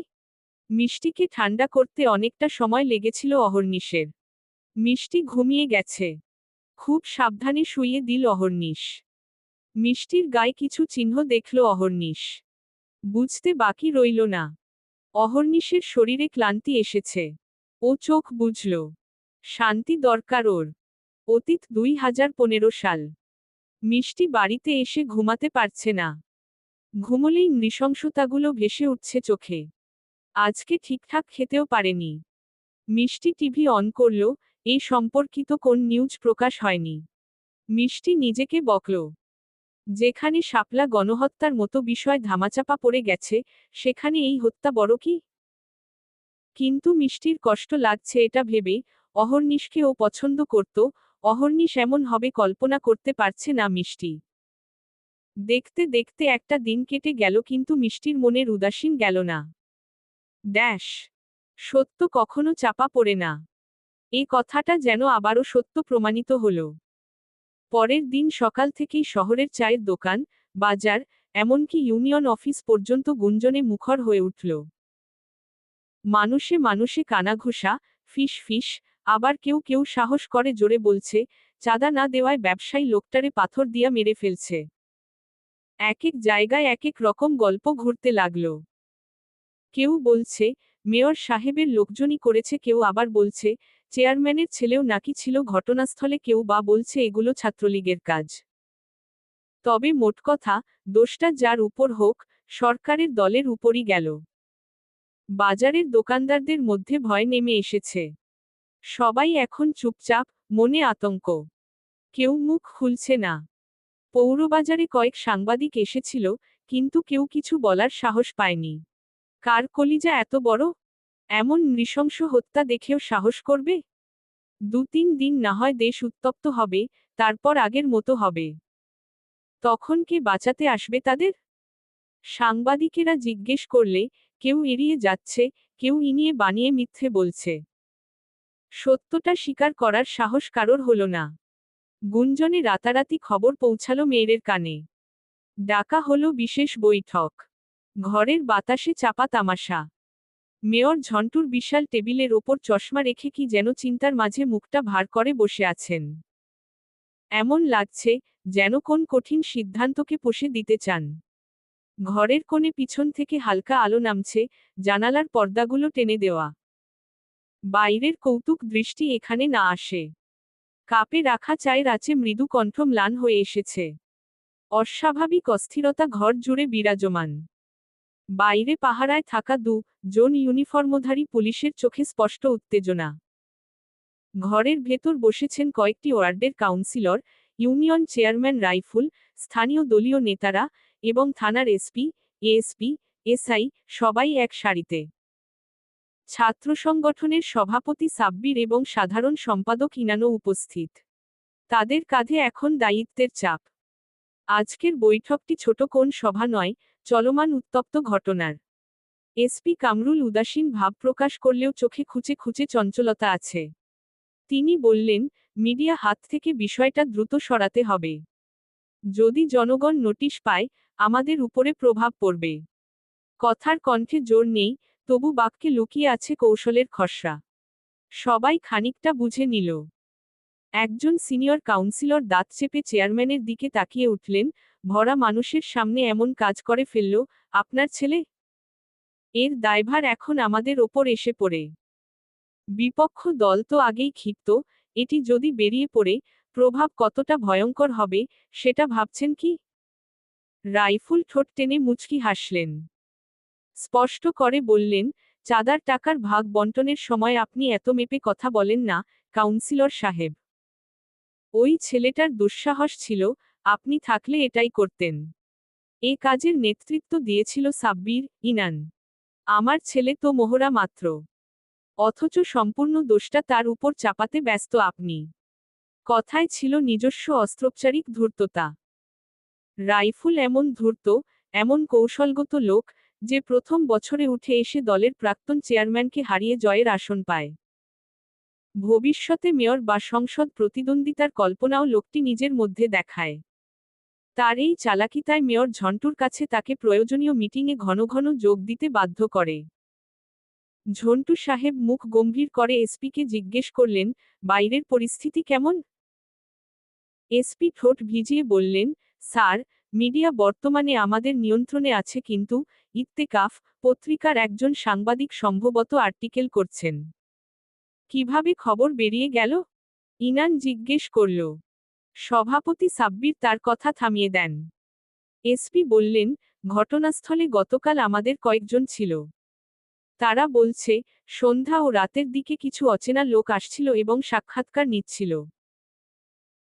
মিষ্টিকে ঠান্ডা করতে অনেকটা সময় লেগেছিল অহর্নিশের। মিষ্টি ঘুমিয়ে গেছে। খুব সাবধানে শুইয়ে দিল অহর্নিশ। মিষ্টির গায়ে কিছু চিহ্ন দেখল অহর্নিশ। বুঝতে বাকি রইল না। অহর্নিশের শরীরে ক্লান্তি এসেছে। ও চোখ বুঝল। শান্তি দরকার ওর। অতীত 2015 সাল। মিষ্টি বাড়িতে এসে ঘুমাতে পারছে না। ঘুমলেই নৃশংসতাগুলো ভেসে উঠছে চোখে। আজকে ঠিকঠাক খেতেও পারেনি। মিষ্টি টিভি অন করল, এ সম্পর্কিত কোন নিউজ প্রকাশ হয়নি। মিষ্টি নিজেকে বকল। যেখানে শাপলা গণহত্যার মতো বিষয় ধামাচাপা পড়ে গেছে, সেখানে এই হত্যা বড় কি? কিন্তু মিষ্টির কষ্ট লাগছে এটা ভেবে, অহর্নিশকে ও পছন্দ করত, অহর্নিশ এমন হবে কল্পনা করতে পারছে না মিষ্টি। দেখতে দেখতে একটা দিন কেটে গেল কিন্তু মিষ্টির মনের উদাসীন গেল না। ড্যাশ! সত্য কখনো চাপা পড়ে না। এ কথাটা যেন আবারও সত্য প্রমাণিত হল। পরের দিন সকাল থেকেই শহরের চায়ের দোকান, বাজার, এমনকি ইউনিয়ন অফিস পর্যন্ত গুঞ্জনে মুখর হয়ে উঠল। মানুষে মানুষে কানাঘুষা, ফিস ফিস, আবার কেউ কেউ সাহস করে জোরে বলছে, চাঁদা না দেওয়ায় ব্যবসায়ী লোকটারে পাথর দিয়া মেরে ফেলছে। এক এক জায়গায় এক এক রকম গল্প ঘুরতে লাগল। কেউ বলছে, মেয়র সাহেবের লোকজনই করেছে, কেউ আবার বলছে, চেয়ারম্যানের ছেলেও নাকি ছিল ঘটনাস্থলে, কেউ বা বলছে এগুলো ছাত্রলীগের কাজ। তবে মোট কথা, দোষটা যার উপর হোক, সরকারের দলের উপরই গেল। বাজারের দোকানদারদের মধ্যে ভয় নেমে এসেছে। সবাই এখন চুপচাপ, মনে আতঙ্ক। কেউ মুখ খুলছে না। পৌরবাজারে কয়েক সাংবাদিক এসেছিল, কিন্তু কেউ কিছু বলার সাহস পায়নি। কার কলিজা এত বড়? এমন নৃশংস হত্যা দেখেও সাহস করবে? 2-3 দিন না হয় দেশ উত্তপ্ত হবে, তারপর আগের মতো হবে। তখন কে বাঁচাতে আসবে তাদের? সাংবাদিকেরা জিজ্ঞেস করলে, কেউ এড়িয়ে যাচ্ছে, কেউ ইনিয়ে বানিয়ে মিথ্যে বলছে। সত্যটা স্বীকার করার সাহস কারোর হলো না। গুঞ্জনে রাতারাতি খবর পৌঁছালো মেয়ের কানে। ডাকা হলো বিশেষ বৈঠক। ঘরের বাতাসে চাপা তামাশা। মেয়র ঝন্টুর বিশাল টেবিলের ওপর চশমা রেখে কি যেন চিন্তার মাঝে মুখটা ভার করে বসে আছেন। এমন লাগছে, যেন কোন কঠিন সিদ্ধান্তকে পুষে দিতে চান। ঘরের কোণে পিছন থেকে হালকা আলো নামছে, জানালার পর্দাগুলো টেনে দেওয়া। বাইরের কৌতুক দৃষ্টি এখানে না আসে। কাপে রাখা চায়ের আছে মৃদু কণ্ঠ ম্লান হয়ে এসেছে। অস্বাভাবিক অস্থিরতা ঘর জুড়ে বিরাজমান। বাইরে পাহারায় থাকা জন ইউনিফর্মধারী পুলিশের চোখে স্পষ্ট উত্তেজনা। ঘরের ভেতর বসেছেন কয়েকটি ওয়ার্ডের কাউন্সিলর, ইউনিয়ন চেয়ারম্যান রাইফুল, স্থানীয় দলীয় নেতারা, এবং থানার এসপি, এএসপি, এসআই, সবাই এক সারিতে। ছাত্র সংগঠনের সভাপতি সাব্বির এবং সাধারণ সম্পাদক ইনানও উপস্থিত। তাদের কাঁধে এখন দায়িত্বের চাপ। আজকের বৈঠকটি ছোট কোন সভা নয়, চলমান উত্তপ্ত ঘটনার। এসপি কামরুল উদাসীন ভাব প্রকাশ করলেও চোখে খুঁচে খুঁচে চঞ্চলতা আছে। তিনি বললেন, মিডিয়া হাত থেকে বিষয়টা দ্রুত সরাতে হবে। যদি জনগণ নোটিশ পায়, আমাদের উপরে প্রভাব পড়বে। কথার কণ্ঠে জোর নেই, তবু বাক্যে লুকিয়ে আছে কৌশলের খসড়া। সবাই খানিকটা বুঝে নিল। একজন সিনিয়র কাউন্সিলর দাঁত চেপে চেয়ারম্যানের দিকে তাকিয়ে উঠলেন, ভরা মানুষের সামনে এমন কাজ করে ফেলল, আপনার ছেলে? এর দায়ভার এখন আমাদের ওপর এসে পড়ে। বিপক্ষ দল তো আগেই ক্ষিপ্ত, এটি যদি বেরিয়ে পড়ে, প্রভাব কতটা ভয়ঙ্কর হবে, সেটা ভাবছেন কি? রাইফুল ঠোঁট টেনে মুচকি হাসলেন। স্পষ্ট করে বললেন, চাঁদার টাকার ভাগ বন্টনের সময় আপনি এত মেপে কথা বলেন না, কাউন্সিলর সাহেব। ওই ছেলেটার দুঃসাহস ছিল, আপনি থাকলে এটাই করতেন। এ কাজের নেতৃত্ব দিয়েছিল সাব্বির, ইনান। আমার ছেলে তো মোহরা মাত্র। অথচ সম্পূর্ণ দোষটা তার উপর চাপাতে ব্যস্ত আপনি। কথায় ছিল নিজস্ব অস্ত্রোপচারিক ধূর্ততা। রাইফুল এমন ধূর্ত, এমন কৌশলগত লোক, যে প্রথম বছরে উঠে এসে দলের প্রাক্তন চেয়ারম্যানকে হারিয়ে জয়ের আসন পায়। ভবিষ্যতে মেয়র বা সংসদ প্রতিদ্বন্দ্বিতার কল্পনাও লোকটি নিজের মধ্যে দেখায়। তার এই চালাকিতায় মেয়র ঝন্টুর কাছে তাকে প্রয়োজনীয় মিটিংয়ে ঘন ঘন যোগ দিতে বাধ্য করে। ঝন্টু সাহেব মুখ গম্ভীর করে এসপিকে জিজ্ঞেস করলেন, বাইরের পরিস্থিতি কেমন? এসপি ঠোঁট ভিজিয়ে বললেন, স্যার, মিডিয়া বর্তমানে আমাদের নিয়ন্ত্রণে আছে, কিন্তু ইত্তেকাফ পত্রিকার একজন সাংবাদিক সম্ভবত আর্টিকেল করছেন। কিভাবে খবর বেরিয়ে গেল? ইনান জিজ্ঞেস করল। সভাপতি সাব্বির তার কথা থামিয়ে দেন। এসপি বললেন, ঘটনাস্থলে গতকাল আমাদের কয়েকজন ছিল। তারা বলছে, সন্ধ্যা ও রাতের দিকে কিছু অচেনা লোক আসছিল এবং সাক্ষাৎকার নিচ্ছিল।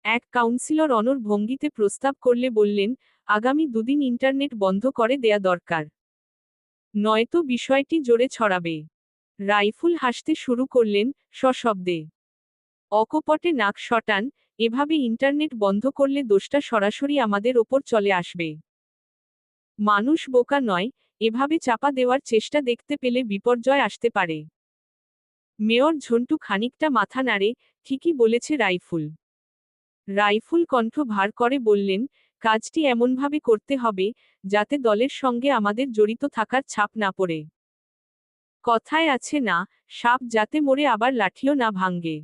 এক কাউন্সিলর অনর ভঙ্গিতে প্রস্তাব করলে বললেন, আগামী দুদিন ইন্টারনেট বন্ধ করে দেয়া দরকার। নয়তো বিষয়টি জোরে ছড়াবে। রাইফুল হাসতে শুরু করলেন, সশব্দে। অকপটে নাক শটান, এভাবে ইন্টারনেট বন্ধ করলে দোষটা সরাসরি আমাদের ওপর চলে আসবে। মানুষ বোকা নয়, এভাবে চাপা দেওয়ার চেষ্টা দেখতে পেলে বিপর্যয় আসতে পারে। মেয়র ঝন্টু খানিকটা মাথা নাড়ে, ঠিকই বলেছে রাইফুল। রাইফুল কণ্ঠ ভার করে বললেন, কাজটি এমনভাবে করতে হবে, যাতে দলের সঙ্গে আমাদের জড়িত থাকার ছাপ না পড়ে। কথায় আছে না, সাপ যাতে মরে আবার লাঠিও না ভাঙ্গে।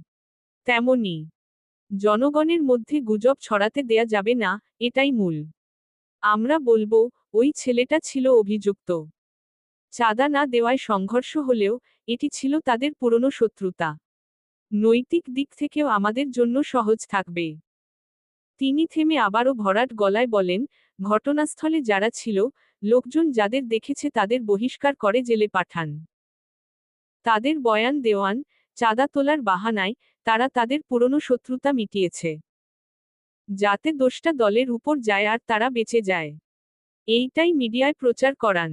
তেমনি জনগণের মধ্যে গুজব ছড়াতে দেয়া যাবে না, এটাই মূল। আমরা বলবো, ওই ছেলেটা ছিল অভিযুক্ত। চাঁদা না দেওয়ায় সংঘর্ষ হলেও, এটি ছিল তাদের পুরনো শত্রুতা। নৈতিক দিক থেকেও আমাদের জন্য সহজ থাকবে। তিনি থেমে আবারও ভরাট গলায় বলেন, ঘটনাস্থলে যারা ছিল, লোকজন যাদের দেখেছে তাদের বহিষ্কার করে জেলে পাঠান। তাদের বয়ান দেওয়ান, চাঁদা তোলার বাহানায়, তারা তাদের পুরনো শত্রুতা মিটিয়েছে। যাতে দোষটা দলের উপর যায় আর তারা বেঁচে যায়। এইটাই মিডিয়ায় প্রচার করান।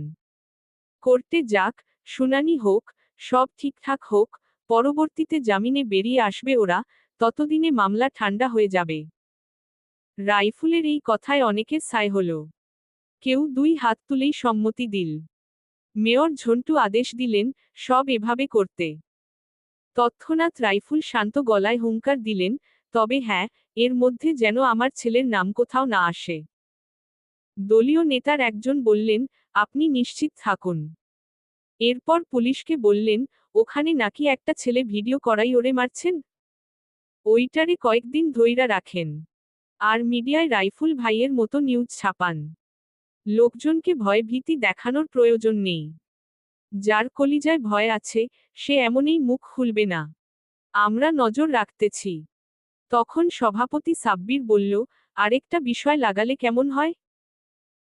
কোর্টে যাক, শুনানি হোক, সব ঠিকঠাক হোক, পরবর্তীতে জামিনে বেরিয়ে আসবে ওরা, ততদিনে মামলা ঠান্ডা হয়ে যাবে। রাইফুলের এই কথায় অনেকের সায় হল। কেউ 2 হাত তুলেই সম্মতি দিল। মেয়র ঝন্টু আদেশ দিলেন, সব এভাবে করতে। তৎক্ষণাৎ রাইফুল শান্ত গলায় হুঙ্কার দিলেন, তবে হ্যাঁ, এর মধ্যে যেন আমার ছেলের নাম কোথাও না আসে। দলীয় নেতার একজন বললেন, আপনি নিশ্চিত থাকুন। এরপর পুলিশকে বললেন, ওখানে নাকি একটা ছেলে ভিডিও করাই ওরে মারছেন, ওইটারে কয়েকদিন ধইরা রাখেন। আর মিডিয়ায় রাইফুল ভাইয়ের মতো নিউজ ছাপান। লোকজনকে ভয় ভীতি দেখানোর প্রয়োজন নেই। যার কলিজায় ভয় আছে, সে এমনই মুখ খুলবে না। আমরা নজর রাখতেছি। তখন সভাপতি সাব্বির বলল, আরেকটা বিষয় লাগালে কেমন হয়?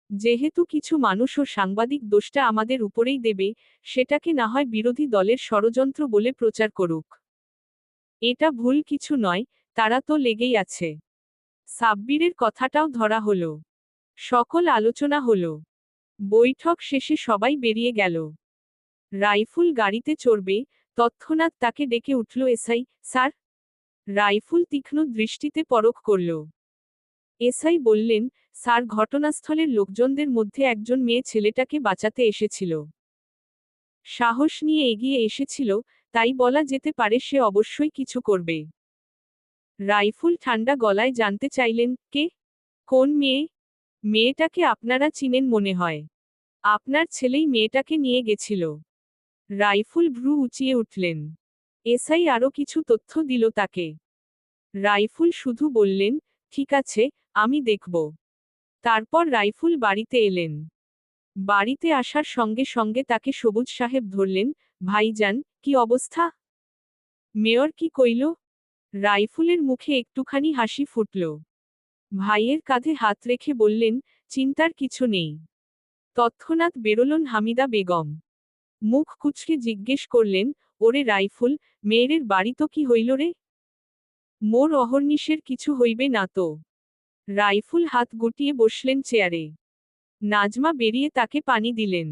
যেহেতু কিছু মানুষ ও সাংবাদিক দোষটা আমাদের উপরেই দেবে, সেটাকে না হয় বিরোধী দলের ষড়যন্ত্র বলে প্রচার করুক। এটা ভুল কিছু নয়, তারা তো লেগেই আছে। সাব্বিরের কথাটাও ধরা হলো। সকল আলোচনা হলো। বৈঠক শেষে সবাই বেরিয়ে গেল। রাইফুল গাড়িতে চড়বে, তৎক্ষণাৎ তাকে ডেকে উঠল এসআই, স্যার। রাইফুল তীক্ষ্ণ দৃষ্টিতে পরখ করল। এসআই বললেন, স্যার, ঘটনাস্থলের লোকজনদের মধ্যে একজন মেয়ে ছেলেটাকে বাঁচাতে এসেছিল। সাহস নিয়ে এগিয়ে এসেছিল, তাই বলা যেতে পারে সে অবশ্যই কিছু করবে। রাইফুল ঠান্ডা গলায় জানতে চাইলেন, কে? কোন মেয়ে? মেয়েটাকে আপনারা চিনেন মনে হয়। আপনার ছেলেই মেয়েটাকে নিয়ে গেছিল। রাইফুল ভ্রু উঁচিয়ে উঠলেন। এসআই আরও কিছু তথ্য দিল তাকে। রাইফুল শুধু বললেন, ঠিক আছে, আমি দেখব। তারপর রাইফুল বাড়িতে এলেন। বাড়িতে আসার সঙ্গে সঙ্গে তাকে সবুজ সাহেব ধরলেন, ভাইজান, কি অবস্থা? মেয়র কি কইল? রাইফুলের মুখে একটুখানি হাসি ফুটল। ভাইয়ের কাঁধে হাত রেখে বললেন, চিন্তার কিছু নেই। তৎক্ষণাৎ বেরোলেন হামিদা বেগম। মুখ কুঁচকে জিজ্ঞেস করলেন, ওরে রাইফুল, মেয়েরের বাড়ি তো কি হইল রে? মোর অহর্নিশের কিছু হইবে না তো? রাইফুল হাত গুটিয়ে বসলেন চেয়ারে। নাজমা বেরিয়ে তাকে পানি দিলেন।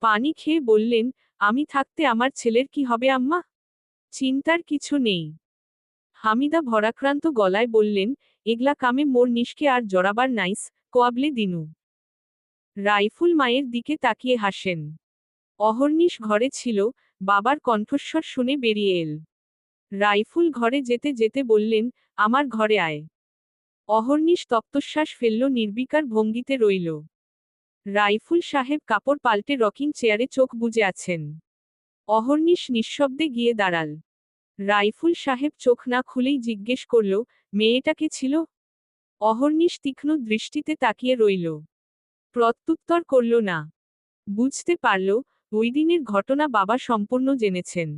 পানি খেয়ে বললেন, আমি থাকতে আমার ছেলের কি হবে আম্মা? চিন্তার কিছু নেই। হামিদা ভরাক্রান্ত গলায় বললেন, এগলা কামে মোর নিশকে আর জড়াবার নাইস, কোয়াবলে দিনু। রাইফুল মায়ের দিকে তাকিয়ে হাসেন। অহর্নিশ ঘরে ছিল, বাবার কণ্ঠস্বর শুনে বেরিয়ে এল। রাইফুল ঘরে যেতে যেতে বললেন, আমার ঘরে আয়। অহর্নিশ তপ্তশ্বাস ফেলল, নির্বিকার ভঙ্গিতে রইল। রাইফুল সাহেব কাপড় পাল্টে রকিং চেয়ারে চোখ বুজে আছেন। অহর্নিশ নিঃশব্দে গিয়ে দাঁড়াল। রাইফুল সাহেব চোখ না খুলেই জিজ্ঞেস করল, মেয়েটাকে ছিল? অহর্নিশ তীক্ষ্ণ দৃষ্টিতে তাকিয়ে রইল। প্রত্যুত্তর করল না। বুঝতে পারল, ওই দিনের ঘটনা বাবা সম্পূর্ণ জেনেছেন।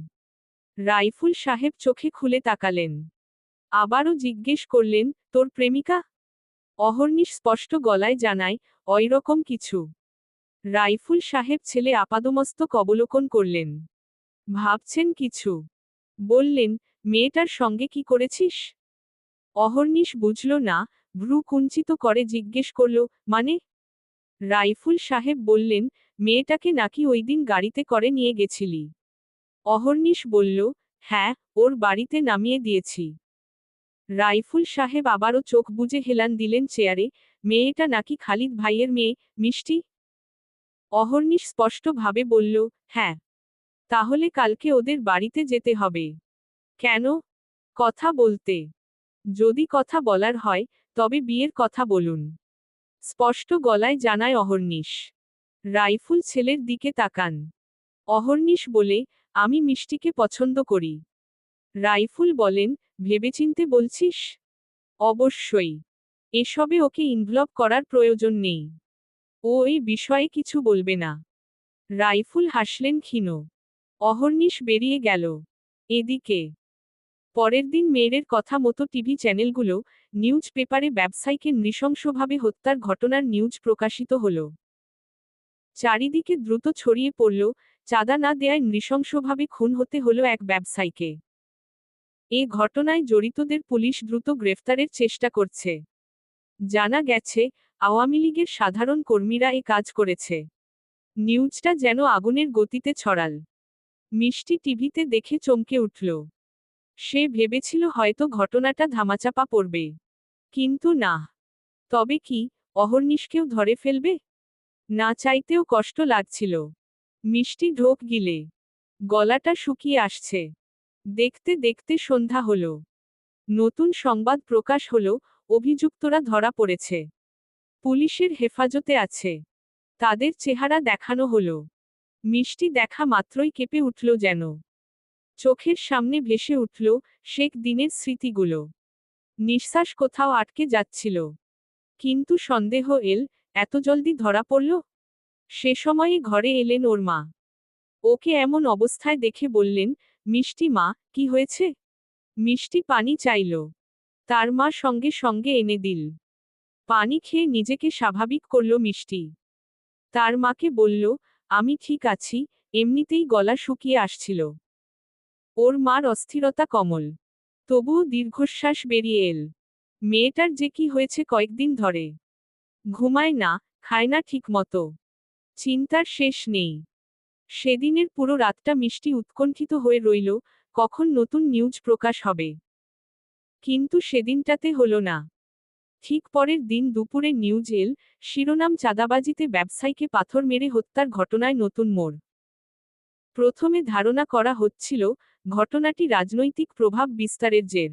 রাইফুল সাহেব চোখে খুলে তাকালেন। আবারও জিজ্ঞেস করলেন, তোর প্রেমিকা? অহর্নিশ স্পষ্ট গলায় জানায়, ওইরকম কিছু। রাইফুল সাহেব ছেলে আপাদমস্তক অবলোকন করলেন। ভাবছেন কিছু। বললেন, মেয়েটার সঙ্গে কি করেছিস? অহর্নিশ বুঝল না, ভ্রু কুঞ্চিত করে জিজ্ঞেস করল, মানে? রাইফুল সাহেব বললেন, মেয়েটাকে নাকি ওই দিন গাড়িতে করে নিয়ে গেছিলি। অহর্নিশ বলল, হ্যাঁ, ওর বাড়িতে নামিয়ে দিয়েছি। রাইফুল সাহেব আবারও চোখ বুজে হেলান দিলেন চেয়ারে, মেয়েটা নাকি খালিদ ভাইয়ের মেয়ে, মিষ্টি? অহর্নিশ স্পষ্টভাবে বলল, হ্যাঁ। তাহলে কালকে ওদের বাড়িতে যেতে হবে। কেন? কথা বলতে। যদি কথা বলার হয়, তবে বিয়ের কথা বলুন। স্পষ্ট গলায় জানায় অহর্নিশ। রাইফুল ছেলের দিকে তাকান। অহর্নিশ বলে, আমি মিষ্টিকে পছন্দ করি। রাইফুল বলেন, ভেবেচিন্তে বলছিস? অবশ্যই। এসবে ওকে ইনভলভ করার প্রয়োজন নেই। ও এই বিষয়ে কিছু বলবে না। রাইফুল হাসলেন ক্ষীণ। অহর্নিশ বেরিয়ে গেল। এদিকে পরের দিন মেয়েরের কথা মতো টিভি চ্যানেলগুলো, নিউজ পেপারে ব্যবসায়ীকে নৃশংসভাবে হত্যার ঘটনার নিউজ প্রকাশিত হল। চারিদিকে দ্রুত ছড়িয়ে পড়ল, চাঁদা না দেয়ায় নৃশংসভাবে খুন হতে হলো এক ব্যবসায়ীকে। এ ঘটনায় জড়িতদের পুলিশ দ্রুত গ্রেফতারের চেষ্টা করছে। জানা গেছে, আওয়ামী লীগের সাধারণ কর্মীরা এ কাজ করেছে। নিউজটা যেন আগুনের গতিতে ছড়াল। মিষ্টি টিভিতে দেখে চমকে উঠল। সে ভেবেছিল হয়তো ঘটনাটা ধামাচাপা পড়বে। কিন্তু না। তবে কি অহর্নিশকেও ধরে ফেলবে? না চাইতেও কষ্ট লাগছিল। মিষ্টি ঢোক গিলে গলাটা শুকিয়ে আসছে। দেখতে দেখতে সন্ধ্যা হলো। নতুন সংবাদ প্রকাশ হলো, অভিযুক্তরা ধরা পড়েছে। পুলিশের হেফাজতে আছে। তাদের চেহারা দেখানো হলো। মিষ্টি দেখা মাত্রই কেঁপে উঠল যেন। চোখের সামনে ভেসে উঠল শেখ দিনের স্মৃতিগুলো। নিঃশ্বাস কোথাও আটকে যাচ্ছিল। কিন্তু সন্দেহ এল, এত জলদি ধরা পড়ল? সে সময়ে ঘরে এলেন ওর মা। ওকে এমন অবস্থায় দেখে বললেন, মিষ্টি মা, কি হয়েছে? মিষ্টি পানি চাইল। তার মা সঙ্গে সঙ্গে এনে দিল। পানি খেয়ে নিজেকে স্বাভাবিক করল মিষ্টি। তার মাকে বলল, আমি ঠিক আছি, এমনিতেই গলা শুকিয়ে আসছিল। ওর মার অস্থিরতা কমল। তবুও দীর্ঘশ্বাস বেরিয়ে এল। মেয়েটার যে কি হয়েছে কয়েকদিন ধরে। ঘুমায় না, খায় না ঠিক মতো। চিন্তার শেষ নেই। সেদিনের পুরো রাতটা মিষ্টি উৎকণ্ঠিত হয়ে রইল, কখন নতুন নিউজ প্রকাশ হবে। কিন্তু সেদিনটাতে হলো না। ঠিক পরের দিন দুপুরে নিউজ এল, শিরোনাম চাঁদাবাজিতে ব্যবসায়ীকে পাথর মেরে হত্যার ঘটনায় নতুন মোড়। প্রথমে ধারণা করা হচ্ছিল, ঘটনাটি রাজনৈতিক প্রভাব বিস্তারের জের।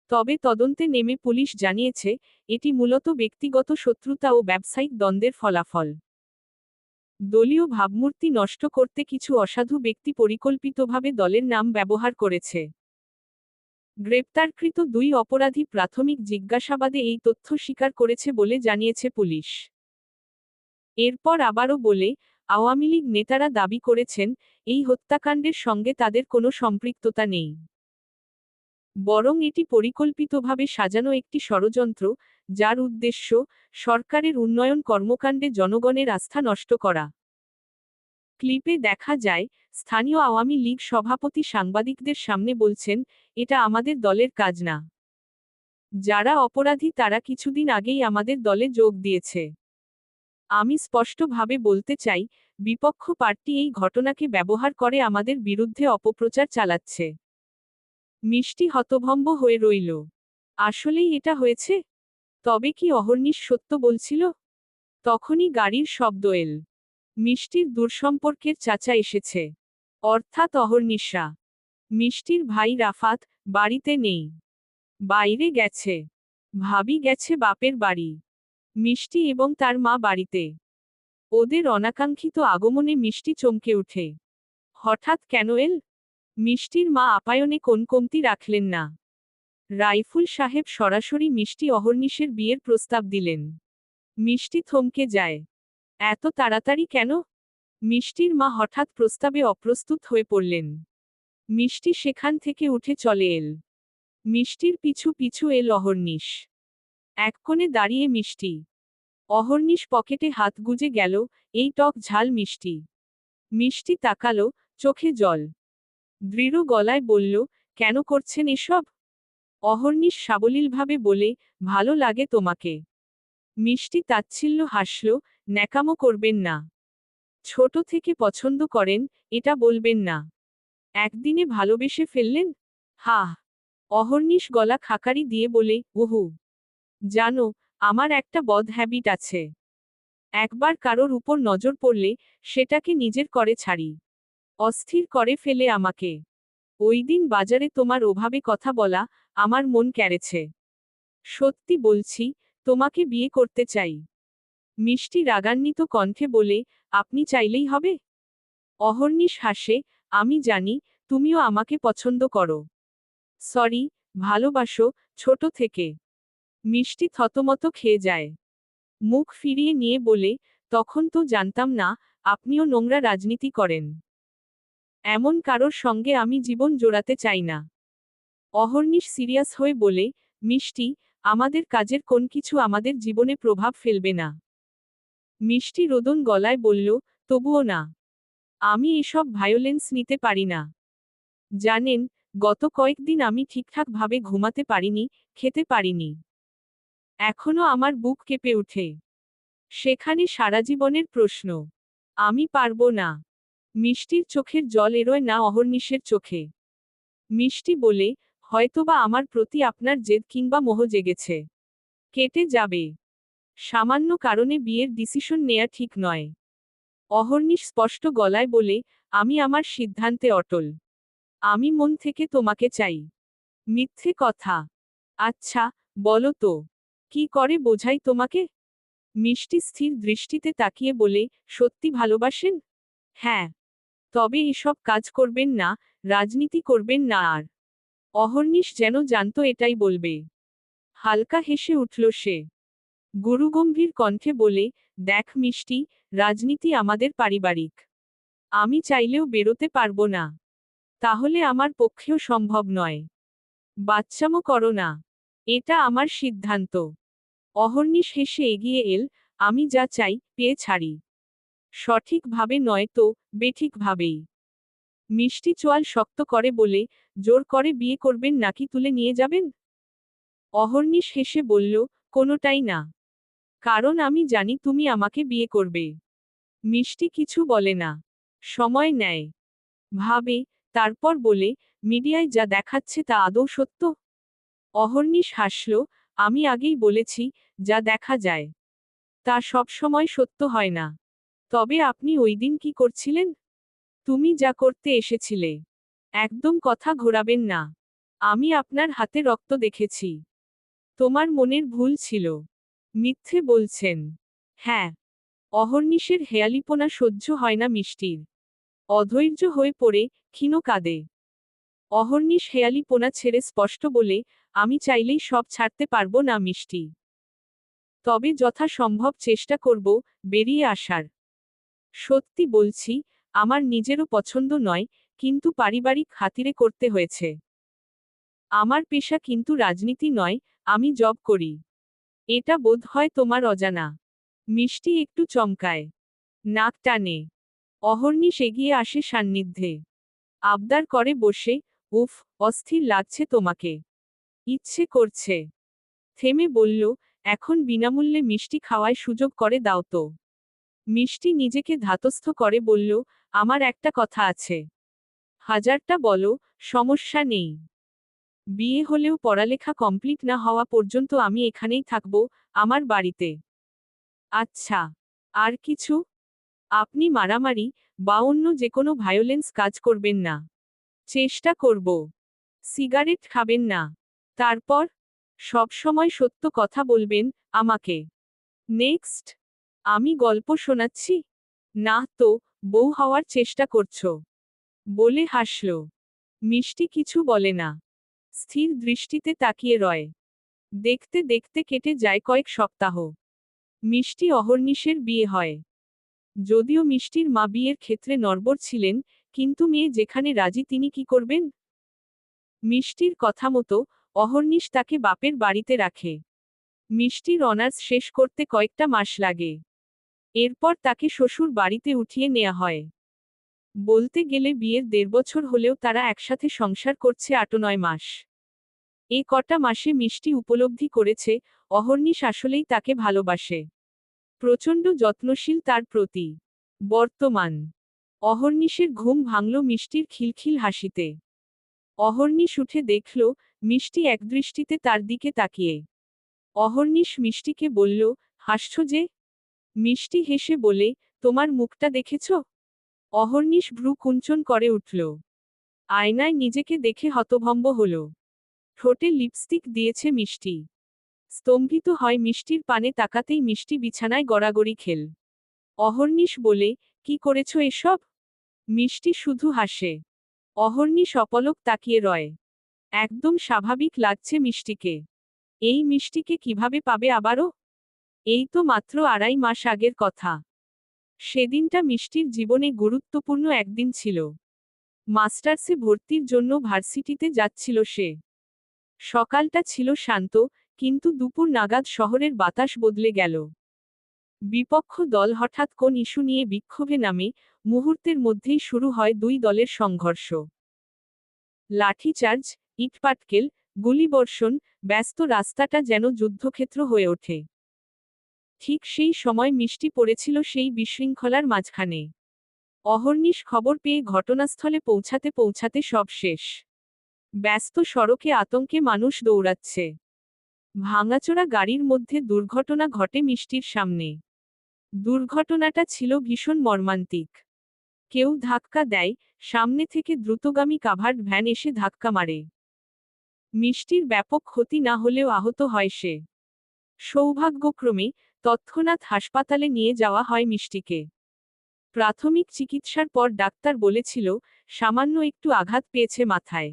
তবে তদন্তে নেমে পুলিশ জানিয়েছে, এটি মূলত ব্যক্তিগত শত্রুতা ও ব্যবসায়িক দ্বন্দ্বের ফলাফল। দলীয় ভাবমূর্তি নষ্ট করতে কিছু অসাধু ব্যক্তি পরিকল্পিতভাবে দলের নাম ব্যবহার করেছে। গ্রেপ্তারকৃত দুই অপরাধী প্রাথমিক জিজ্ঞাসাবাদে এই তথ্য স্বীকার করেছে বলে জানিয়েছে পুলিশ। এরপর আবারও বলে, আওয়ামী লীগ নেতারা দাবি করেছেন, এই হত্যাকাণ্ডের সঙ্গে তাদের কোনো সম্পৃক্ততা নেই। বরং এটি পরিকল্পিতভাবে সাজানো একটি ষড়যন্ত্র, যার উদ্দেশ্য সরকারের উন্নয়ন কর্মকাণ্ডে জনগণের আস্থা নষ্ট করা। ক্লিপে দেখা যায়, স্থানীয় আওয়ামী লীগ সভাপতি সাংবাদিকদের সামনে বলছেন, এটা আমাদের দলের কাজ না। যারা অপরাধী তারা কিছুদিন আগেই আমাদের দলে যোগ দিয়েছে। আমি স্পষ্টভাবে বলতে চাই, বিপক্ষ পার্টি এই ঘটনাকে ব্যবহার করে আমাদের বিরুদ্ধে অপপ্রচার চালাচ্ছে। মিষ্টি হতভম্ব হয়ে রইল। আসলেই এটা হয়েছে? তবে কি অহর্নিশ সত্য বলছিল? তখনই গাড়ির শব্দ এল। মিষ্টির দূরসম্পর্কের চাচা এসেছে। অর্থাৎ অহর্নিশা। মিষ্টির ভাই রাফাত বাড়িতে নেই। বাইরে গেছে। ভাবি গেছে বাপের বাড়ি। মিষ্টি এবং তার মা বাড়িতে। ওদের অনাকাঙ্ক্ষিত আগমনে মিষ্টি চমকে উঠে। হঠাৎ কেন এল? মিষ্টির মা আপ্যায়নে কোন কমতি রাখলেন না। রাইফুল সাহেব সরাসরি মিষ্টি অহর্নিশের বিয়ের প্রস্তাব দিলেন। মিষ্টি থমকে যায়। এত তাড়াতাড়ি কেন? মিষ্টির মা হঠাৎ প্রস্তাবে অপ্রস্তুত হয়ে পড়লেন। মিষ্টি সেখান থেকে উঠে চলে এল। মিষ্টির পিছু পিছু এল অহর্নিশ। এক কোণে দাঁড়িয়ে মিষ্টি। অহর্নিশ পকেটে হাত গুজে গেল, এই টক ঝাল মিষ্টি। মিষ্টি তাকালো, চোখে জল। দৃঢ় গলায় বলল, কেন করছেন এসব? অহর্নিশ সাবলীলভাবে বলে, ভালো লাগে তোমাকে। মিষ্টি তাচ্ছিল্য হাসল, ন্যাকামো করবেন না। ছোট থেকে পছন্দ করেন, এটা বলবেন না। একদিনে ভালোবেসে ফেললেন? হা। অহর্নিশ গলা খাকারি দিয়ে বলে, ওহু। জানো, আমার একটা বদ হ্যাবিট আছে। একবার কারোর উপর নজর পড়লে, সেটাকে নিজের করে ছাড়ি। অস্থির করে ফেলে আমাকে। ওই দিন বাজারে তোমার ওভাবে কথা বলা, আমার মন কেড়েছে। সত্যি বলছি, তোমাকে বিয়ে করতে চাই। মিষ্টি রাগান্বিত কণ্ঠে বলে, আপনি চাইলেই হবে? অহর্নিশ হাসে, আমি জানি, তুমিও আমাকে পছন্দ করো। সরি, ভালোবাসো, ছোট থেকে। মিষ্টি থতমত খেয়ে যায়। মুখ ফিরিয়ে নিয়ে বলে, তখন তো জানতাম না, আপনিও নোংরা রাজনীতি করেন। এমন কারোর সঙ্গে আমি জীবন জোড়াতে চাই না। অহর্নিশ সিরিয়াস হয়ে বলে, মিষ্টি, আমাদের কাজের কোন কিছু আমাদের জীবনে প্রভাব ফেলবে না। মিষ্টি রোদন গলায় বলল, তবুও না। আমি এসব ভায়োলেন্স নিতে পারি না। জানেন, গত কয়েকদিন আমি ঠিকঠাকভাবে ঘুমাতে পারিনি, খেতে পারিনি। এখনো আমার বুক কেঁপে উঠে। সেখানে সারা জীবনের প্রশ্ন। আমি পারবো না। মিষ্টির চোখের জল এড়োয় না অহর্নিশের চোখে। মিষ্টি বলে, হয়তোবা আমার প্রতি আপনার জেদ কিংবা মোহ জেগেছে। কেটে যাবে। সামান্য কারণে বিয়ের ডিসিশন নেয়া ঠিক নয়। অহর্নিশ স্পষ্ট গলায় বলে, আমি আমার সিদ্ধান্তে অটল। আমি মন থেকে তোমাকে চাই। মিথ্যে কথা। আচ্ছা, বলো তো, কি করে বোঝাই তোমাকে? মিষ্টি স্থির দৃষ্টিতে তাকিয়ে বলে, সত্যি ভালোবাসেন? হ্যাঁ। তবে এসব কাজ করবেন না, রাজনীতি করবেন না আর। অহর্নিশ যেন জানতো এটাই বলবে। হালকা হেসে উঠল সে। গুরুগম্ভীর কণ্ঠে বলে, দেখ মিষ্টি, রাজনীতি আমাদের পারিবারিক। আমি চাইলেও বেরোতে পারবো না। তাহলে আমার পক্ষেও সম্ভব নয়। বাচ্চামো করো না। এটা আমার সিদ্ধান্ত। অহর্নিশ হেসে এগিয়ে এল, আমি যা চাই, পেয়ে ছাড়ি। সঠিকভাবে নয় তো, বেঠিকভাবেই। মিষ্টি চোয়াল শক্ত করে বলে, জোর করে বিয়ে করবেন নাকি তুলে নিয়ে যাবেন? অহর্নিশ হেসে বলল, কোনোটাই না। কারণ আমি জানি তুমি আমাকে বিয়ে করবে। মিষ্টি কিছু বলে না। সময় নেয়। ভাবে, তারপর বলে, মিডিয়ায় যা দেখাচ্ছে তা আদৌ সত্য? অহর্নিশ হাসল, আমি আগেই বলেছি, যা দেখা যায় তা সব সময় সত্য হয় না। তবে আপনি ওই দিন কি করছিলেন? তুমি যা করতে এসেছিলে। একদম কথা ঘোরাবেন না। আমি আপনার হাতে রক্ত দেখেছি। তোমার মনের ভুল ছিল। মিথ্যে বলছেন। হ্যাঁ। অহর্নিশের হেয়ালিপনা সহ্য হয় না মিষ্টির। অধৈর্য হয়ে পড়ে, ক্ষীণ কাঁদে। অহর্নিশ হেয়ালিপনা ছেড়ে স্পষ্ট বলে, আমি চাইলেই সব ছাড়তে পারবো না মিষ্টি। তবে যথাসম্ভব চেষ্টা করব, বেরিয়ে আসার। সত্যি বলছি, আমার নিজেরও পছন্দ নয়, কিন্তু পারিবারিক খাতিরে করতে হয়েছে। আমার পেশা কিন্তু রাজনীতি নয়, আমি জব করি। এটা বোধ হয় তোমার অজানা। মিষ্টি একটু চমকায়। নাক টানে। অহর্নিশ এগিয়ে আসে সান্নিধ্যে। আবদার করে বসে, উফ, অস্থির লাগছে তোমাকে। ইচ্ছে করছে। থেমে বলল, এখন বিনামূল্যে মিষ্টি খাওয়ায় সুযোগ করে দাও তো। মিষ্টি নিজেকে ধাতস্থ করে বলল, আমার একটা কথা আছে। হাজারটা বলো, সমস্যা নেই। বিয়ে হলেও পড়ালেখা কমপ্লিট না হওয়া পর্যন্ত আমি এখানেই থাকব, আমার বাড়িতে। আচ্ছা। আর কিছু? আপনি মারামারি বা অন্য যে কোনো ভায়োলেন্স কাজ করবেন না। চেষ্টা করব। সিগারেট খাবেন না। তারপর? সবসময় সত্য কথা বলবেন, আমাকে। নেক্সট। আমি গল্প শোনাচ্ছি? না তো, বউ হওয়ার চেষ্টা করছো। বলে হাসল। মিষ্টি কিছু বলে না। স্থির দৃষ্টিতে তাকিয়ে রয়। দেখতে দেখতে কেটে যায় কয়েক সপ্তাহ। মিষ্টি অহর্নিশের বিয়ে হয়। যদিও মিষ্টির মা বিয়ের ক্ষেত্রে নড়বড় ছিলেন, কিন্তু মেয়ে যেখানে রাজি তিনি কি করবেন? মিষ্টির কথা মতো, অহর্নিশ তাকে বাপের বাড়িতে রাখে। মিষ্টির অনার্স শেষ করতে কয়েকটা মাস লাগে। এরপর তাকে শ্বশুর বাড়িতে উঠিয়ে নেওয়া হয়। বলতে গেলে বিয়ের ১.৫ বছর হলেও তারা একসাথে সংসার করছে ৮-৯ মাস। এ কটা মাসে মিষ্টি উপলব্ধি করেছে, অহর্নিশ আসলেই তাকে ভালোবাসে। প্রচণ্ড যত্নশীল তার প্রতি। বর্তমান। অহর্নিশের ঘুম ভাঙল মিষ্টির খিলখিল হাসিতে। অহর্নিশ উঠে দেখল, মিষ্টি একদৃষ্টিতে তার দিকে তাকিয়ে। অহর্নিশ মিষ্টিকে বলল, হাসছ যে? মিষ্টি হেসে বলে, তোমার মুখটা দেখেছ? অহর্নিশ ভ্রু কুঞ্চন করে উঠল। আয়নায় নিজেকে দেখে হতভম্ব হল। ঠোঁটে লিপস্টিক দিয়েছে মিষ্টি। স্তম্ভিত হয় মিষ্টির পানে তাকাতেই মিষ্টি বিছানায় গড়াগড়ি খেল। অহর্নিশ বলে, কি করেছ এসব? মিষ্টি শুধু হাসে। অহর্নিশ অপলক তাকিয়ে রয়। একদম স্বাভাবিক লাগছে মিষ্টিকে। এই মিষ্টিকে কিভাবে পাবে আবারও? এই তো মাত্র ২.৫ মাস আগের কথা। সেদিনটা মিষ্টির জীবনে গুরুত্বপূর্ণ একদিন ছিল। মাস্টার্সে ভর্তির জন্য ভার্সিটিতে যাচ্ছিল সে। সকালটা ছিল শান্ত, কিন্তু দুপুর নাগাদ শহরের বাতাস বদলে গেল। বিপক্ষ দল হঠাৎ কোন ইস্যু নিয়ে বিক্ষোভে নামে, মুহূর্তের মধ্যেই শুরু হয় দুই দলের সংঘর্ষ। লাঠিচার্জ, ইটপাটকেল, গুলিবর্ষণ, ব্যস্ত রাস্তাটা যেন যুদ্ধক্ষেত্র হয়ে ওঠে। ঠিক সেই সময় মিষ্টি পড়েছিল সেই বিশৃঙ্খলার মাঝখানে। অহর্নিশ খবর পেয়ে ঘটনাস্থলে পৌঁছাতে পৌঁছাতে সব শেষ। ব্যস্ত সড়কে আতঙ্কে মানুষ দৌড়াচ্ছে। ভাঙাচোরা গাড়ির মধ্যে দুর্ঘটনা ঘটে মিষ্টির সামনে। দুর্ঘটনাটা ছিল ভীষণ মর্মান্তিক। কেউ ধাক্কা দেয়, সামনে থেকে দ্রুতগামী কাভার্ড ভ্যান এসে ধাক্কা মারে। মিষ্টির ব্যাপক ক্ষতি না হলেও আহত হয় সে। সৌভাগ্যক্রমে তৎক্ষণাৎ হাসপাতালে নিয়ে যাওয়া হয় মিষ্টিকে। প্রাথমিক চিকিৎসার পর ডাক্তার বলেছিল, সামান্য একটু আঘাত পেয়েছে মাথায়।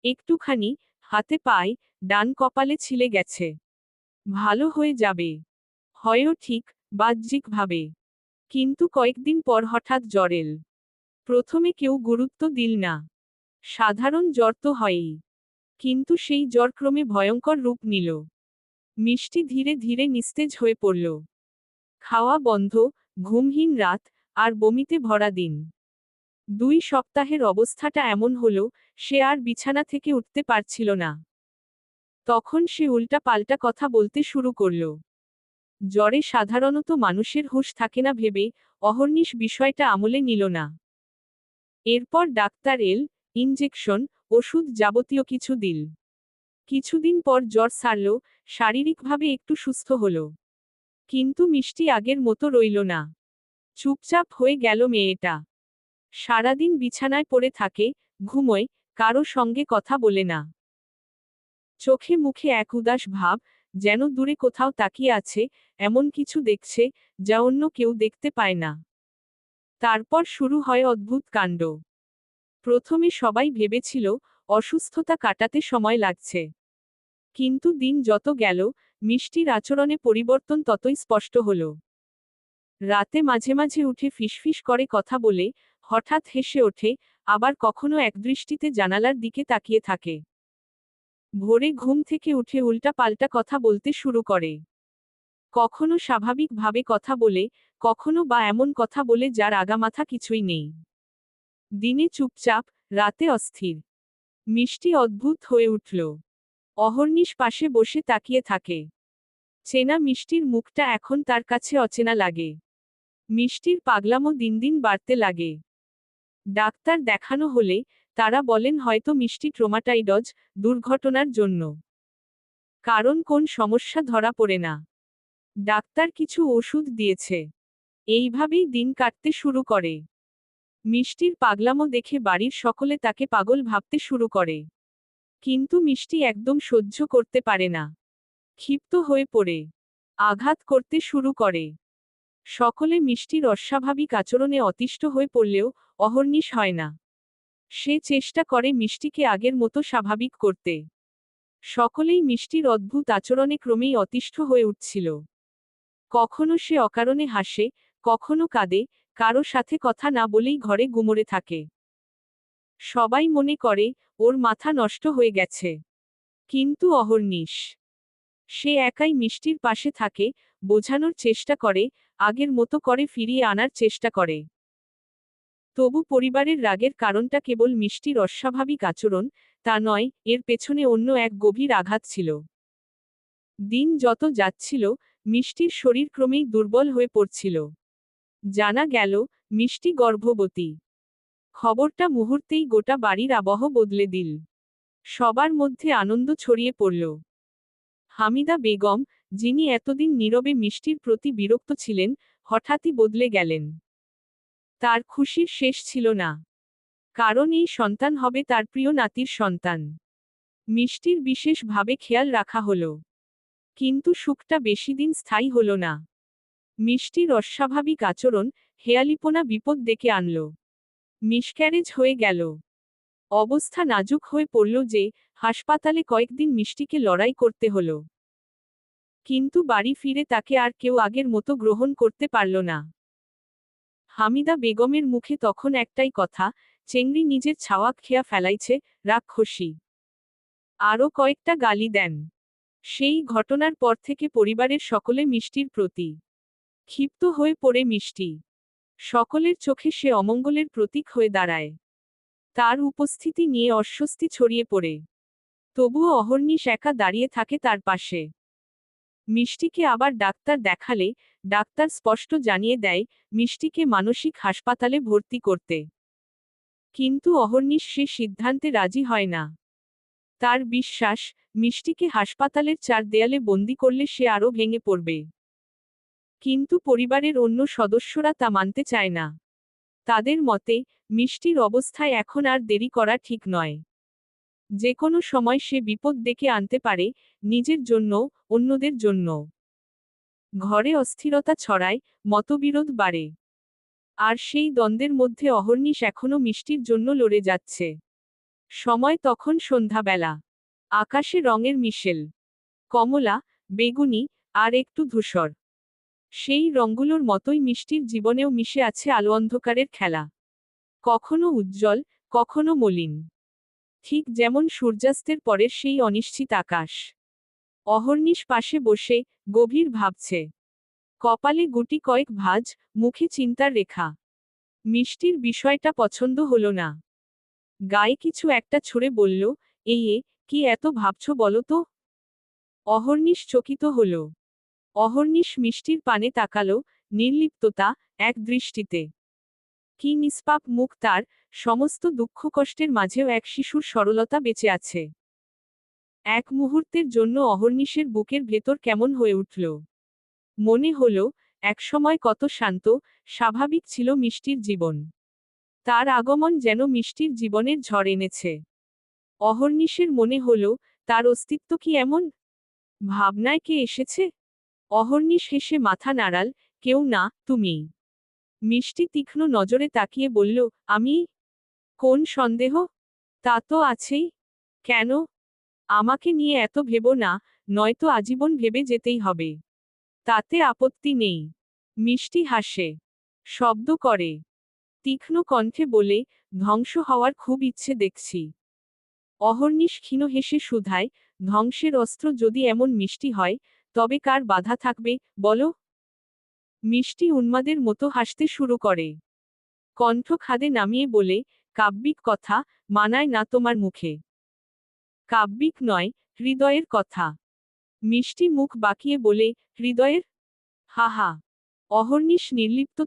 একটুখানি, হাতে পায়ে, ডান কপালে ছিলে গেছে। ভালো হয়ে যাবে। হয়ও ঠিক, বাহ্যিকভাবে। কিন্তু কয়েকদিন পর হঠাৎ জ্বর এল। প্রথমে কেউ গুরুত্ব দিল না। সাধারণ জ্বর তো হয়ই। কিন্তু সেই জ্বর ক্রমে ভয়ঙ্কর রূপ নিল। মিষ্টি ধীরে ধীরে নিস্তেজ হয়ে পড়ল। খাওয়া বন্ধ, ঘুমহীন রাত, আর বমিতে ভরা দিন। 2 সপ্তাহের অবস্থাটা এমন হলো, সে আর বিছানা থেকে উঠতে পারছিল না। তখন সে উল্টা পাল্টা কথা বলতে শুরু করল। জ্বরে সাধারণত মানুষের হুঁশ থাকে না ভেবে অহর্নিশ বিষয়টা আমলে নিল না। এরপর ডাক্তার এল, ইনজেকশন, ওষুধ যাবতীয় কিছু দিল। কিছুদিন পর জ্বর সারল, শারীরিকভাবে একটু সুস্থ হল। কিন্তু মিষ্টি আগের মতো রইল না। চুপচাপ হয়ে গেল মেয়েটা। সারাদিন বিছানায় পড়ে থাকে, ঘুমোয়, কারো সঙ্গে কথা বলে না। চোখে মুখে এক উদাস ভাব, যেন দূরে কোথাও তাকিয়ে আছে, এমন কিছু দেখছে, যা অন্য কেউ দেখতে পায় না। তারপর শুরু হয় অদ্ভুত কাণ্ড। প্রথমে সবাই ভেবেছিল, অসুস্থতা কাটাতে সময় লাগছে। কিন্তু দিন যত গেল, মিষ্টির আচরণে পরিবর্তন ততই স্পষ্ট হল। রাতে মাঝে মাঝে উঠে ফিসফিস করে কথা বলে, হঠাৎ হেসে ওঠে, আবার কখনো একদৃষ্টিতে জানালার দিকে তাকিয়ে থাকে। ভোরে ঘুম থেকে উঠে উল্টা পাল্টা কথা বলতে শুরু করে। কখনো স্বাভাবিকভাবে কথা বলে, কখনো বা এমন কথা বলে যার আগামাথা কিছুই নেই। দিনে চুপচাপ, রাতে অস্থির। মিষ্টি অদ্ভুত হয়ে উঠল। অহর্নিশ পাশে বসে তাকিয়ে থাকে। চেনা মিষ্টির মুখটা এখন তার কাছে অচেনা লাগে। মিষ্টির পাগলামো দিন দিন বাড়তে লাগে। ডাক্তার দেখানো হলে, তারা বলেন হয়তো মিষ্টি ট্রমাটাইডজ, দুর্ঘটনার জন্য। কারণ কোন সমস্যা ধরা পড়ে না। ডাক্তার কিছু ওষুধ দিয়েছে। এইভাবেই দিন কাটতে শুরু করে। মিষ্টির পাগলামো দেখে বাড়ির সকলে তাকে পাগল ভাবতে শুরু করে। কিন্তু মিষ্টি একদম সহ্য করতে পারে না। ক্ষিপ্ত হয়ে পড়ে আঘাত করতে শুরু করে। সকলে মিষ্টির অস্বাভাবিক আচরণে অতিষ্ঠ হয়ে পড়লেও অহর্নিশ হয় না। সে চেষ্টা করে মিষ্টিকে আগের মতো স্বাভাবিক করতে। সকলেই মিষ্টির অদ্ভুত আচরণে ক্রমেই অতিষ্ঠ হয়ে উঠছিল। কখনো সে অকারণে হাসে, কখনো কাঁদে, কারো সাথে কথা না বলেই ঘরে গুমরে থাকে। সবাই মনে করে, ওর মাথা নষ্ট হয়ে গেছে। কিন্তু অহর্নিশ, সে একাই মিষ্টির পাশে থাকে, বোঝানোর চেষ্টা করে, আগের মতো করে ফিরিয়ে আনার চেষ্টা করে। তবু পরিবারের রাগের কারণটা কেবল মিষ্টির অস্বাভাবিক আচরণ, তা নয়, এর পেছনে অন্য এক গভীর আঘাত ছিল। দিন যত যাচ্ছিল, মিষ্টির শরীর ক্রমেই দুর্বল হয়ে পড়ছিল। জানা গেল, মিষ্টি গর্ভবতী। খবরটা মুহূর্তেই গোটা বাড়ির আবহ বদলে দিল। সবার মধ্যে আনন্দ ছড়িয়ে পড়ল। হামিদা বেগম, যিনি এতদিন নীরবে মিষ্টির প্রতি বিরক্ত ছিলেন, হঠাৎই বদলে গেলেন। তার খুশির শেষ ছিল না। কারণ এই সন্তান হবে তার প্রিয় নাতির সন্তান। মিষ্টির বিশেষভাবে খেয়াল রাখা হলো। কিন্তু সুখটা বেশিদিন স্থায়ী হলো না। মিষ্টির অস্বাভাবিক আচরণ, হেয়ালিপনা বিপদ ডেকে আনল। মিসক্যারেজ হয়ে গেল। অবস্থা নাজুক হয়ে পড়ল যে, হাসপাতালে কয়েকদিন মিষ্টিকে লড়াই করতে হলো। কিন্তু বাড়ি ফিরে তাকে আর কেউ আগের মতো গ্রহণ করতে পারল না। হামিদা বেগমের মুখে তখন একটাই কথা, চেংড়ি নিজের ছাওয়া খেয়া ফেলাইছে, রাক্ষসী। আরও কয়েকটা গালি দেন। সেই ঘটনার পর থেকে পরিবারের সকলে মিষ্টির প্রতি ক্ষিপ্ত হয়ে পড়ে মিষ্টি। সকলের চোখে সে অমঙ্গলের প্রতীক হয়ে দাঁড়ায়। তার উপস্থিতি নিয়ে অস্বস্তি ছড়িয়ে পড়ে। তবুও অহর্নিশ একা দাঁড়িয়ে থাকে তার পাশে। মিষ্টিকে আবার ডাক্তার দেখালে ডাক্তার স্পষ্ট জানিয়ে দেয় মিষ্টিকে মানসিক হাসপাতালে ভর্তি করতে। কিন্তু অহর্নিশ সে সিদ্ধান্তে রাজি হয় না। তার বিশ্বাস মিষ্টিকে হাসপাতালের চার দেয়ালে বন্দি করলে সে আরও ভেঙে পড়বে। কিন্তু পরিবারের অন্য সদস্যরা তা মানতে চায় না। তাদের মতে মিষ্টির অবস্থায় এখন আর দেরি করা ঠিক নয়। যে কোনো সময় সে বিপদ ডেকে আনতে পারে, নিজের জন্য, অন্যদের জন্য। ঘরে অস্থিরতা ছড়ায়, মতবিরোধ বাড়ে। আর সেই দ্বন্দ্বের মধ্যে অহর্নিশ এখনো মিষ্টির জন্য লড়ে যাচ্ছে। সময় তখন সন্ধ্যাবেলা। আকাশে রঙের মিশেল। কমলা, বেগুনি, আর একটু ধূসর। সেই রঙগুলোর মতোই মিষ্টির জীবনেও মিশে আছে আলো অন্ধকারের খেলা। কখনো উজ্জ্বল, কখনো মলিন। ঠিক যেমন সূর্যাস্তের পরের সেই অনিশ্চিত আকাশ। অহর্নিশ পাশে বসে গভীর ভাবছে। কপালে গুটি কয়েক ভাঁজ, মুখে চিন্তার রেখা। মিষ্টির বিষয়টা পছন্দ হলো না। গায়ে কিছু একটা ছুঁড়ে বলল, কি এত ভাবছো বলো তো? অহর্নিশ চকিত হল। অহর্নিশ মিষ্টির পানে তাকালো, নির্লিপ্ততা, এক দৃষ্টিতে। কি নিষ্পাপ মুখ তার, সমস্ত দুঃখ কষ্টের মাঝেও এক শিশুর সরলতা বেঁচে আছে। এক মুহূর্তের জন্য অহর্নিশের বুকের ভেতর কেমন হয়ে উঠল। মনে হল, একসময় কত শান্ত, স্বাভাবিক ছিল মিষ্টির জীবন। তার আগমন যেন মিষ্টির জীবনের ঝড় এনেছে। অহর্নিশের মনে হল, তার অস্তিত্ব কি এমন ভাবনায় কে এসেছে? অহর্নিশ হেসে মাথা নাড়াল, কেউ না, তুমিই। মিষ্টি তীক্ষ্ণ নজরে তাকিয়ে বলল, আমি? কোন সন্দেহ? তা তো আছেই। কেন? আমাকে নিয়ে এত ভেবো না, নয়তো আজীবন ভেবে যেতেই হবে। তাতে আপত্তি নেই। মিষ্টি হাসে। শব্দ করে। তীক্ষ্ণ কণ্ঠে বলে, ধ্বংস হওয়ার খুব ইচ্ছে দেখছি। অহর্নিশ ক্ষীণ হেসে শুধায়, ধ্বংসের অস্ত্র যদি এমন মিষ্টি হয়, তবে কার বাধা থাকবে, বলো? মিষ্টি উন্মাদের মতো হাসতে শুরু করে। কণ্ঠ খাদে নামিয়ে বলে, কাব্যিক কথা, মানায় না তোমার মুখে। কাব্যিক নয়, হৃদয়ের কথা। মিষ্টি মুখ বাঁকিয়ে বলে, হৃদয়ের? হা হা। অহর্নিশ নির্লিপ্ত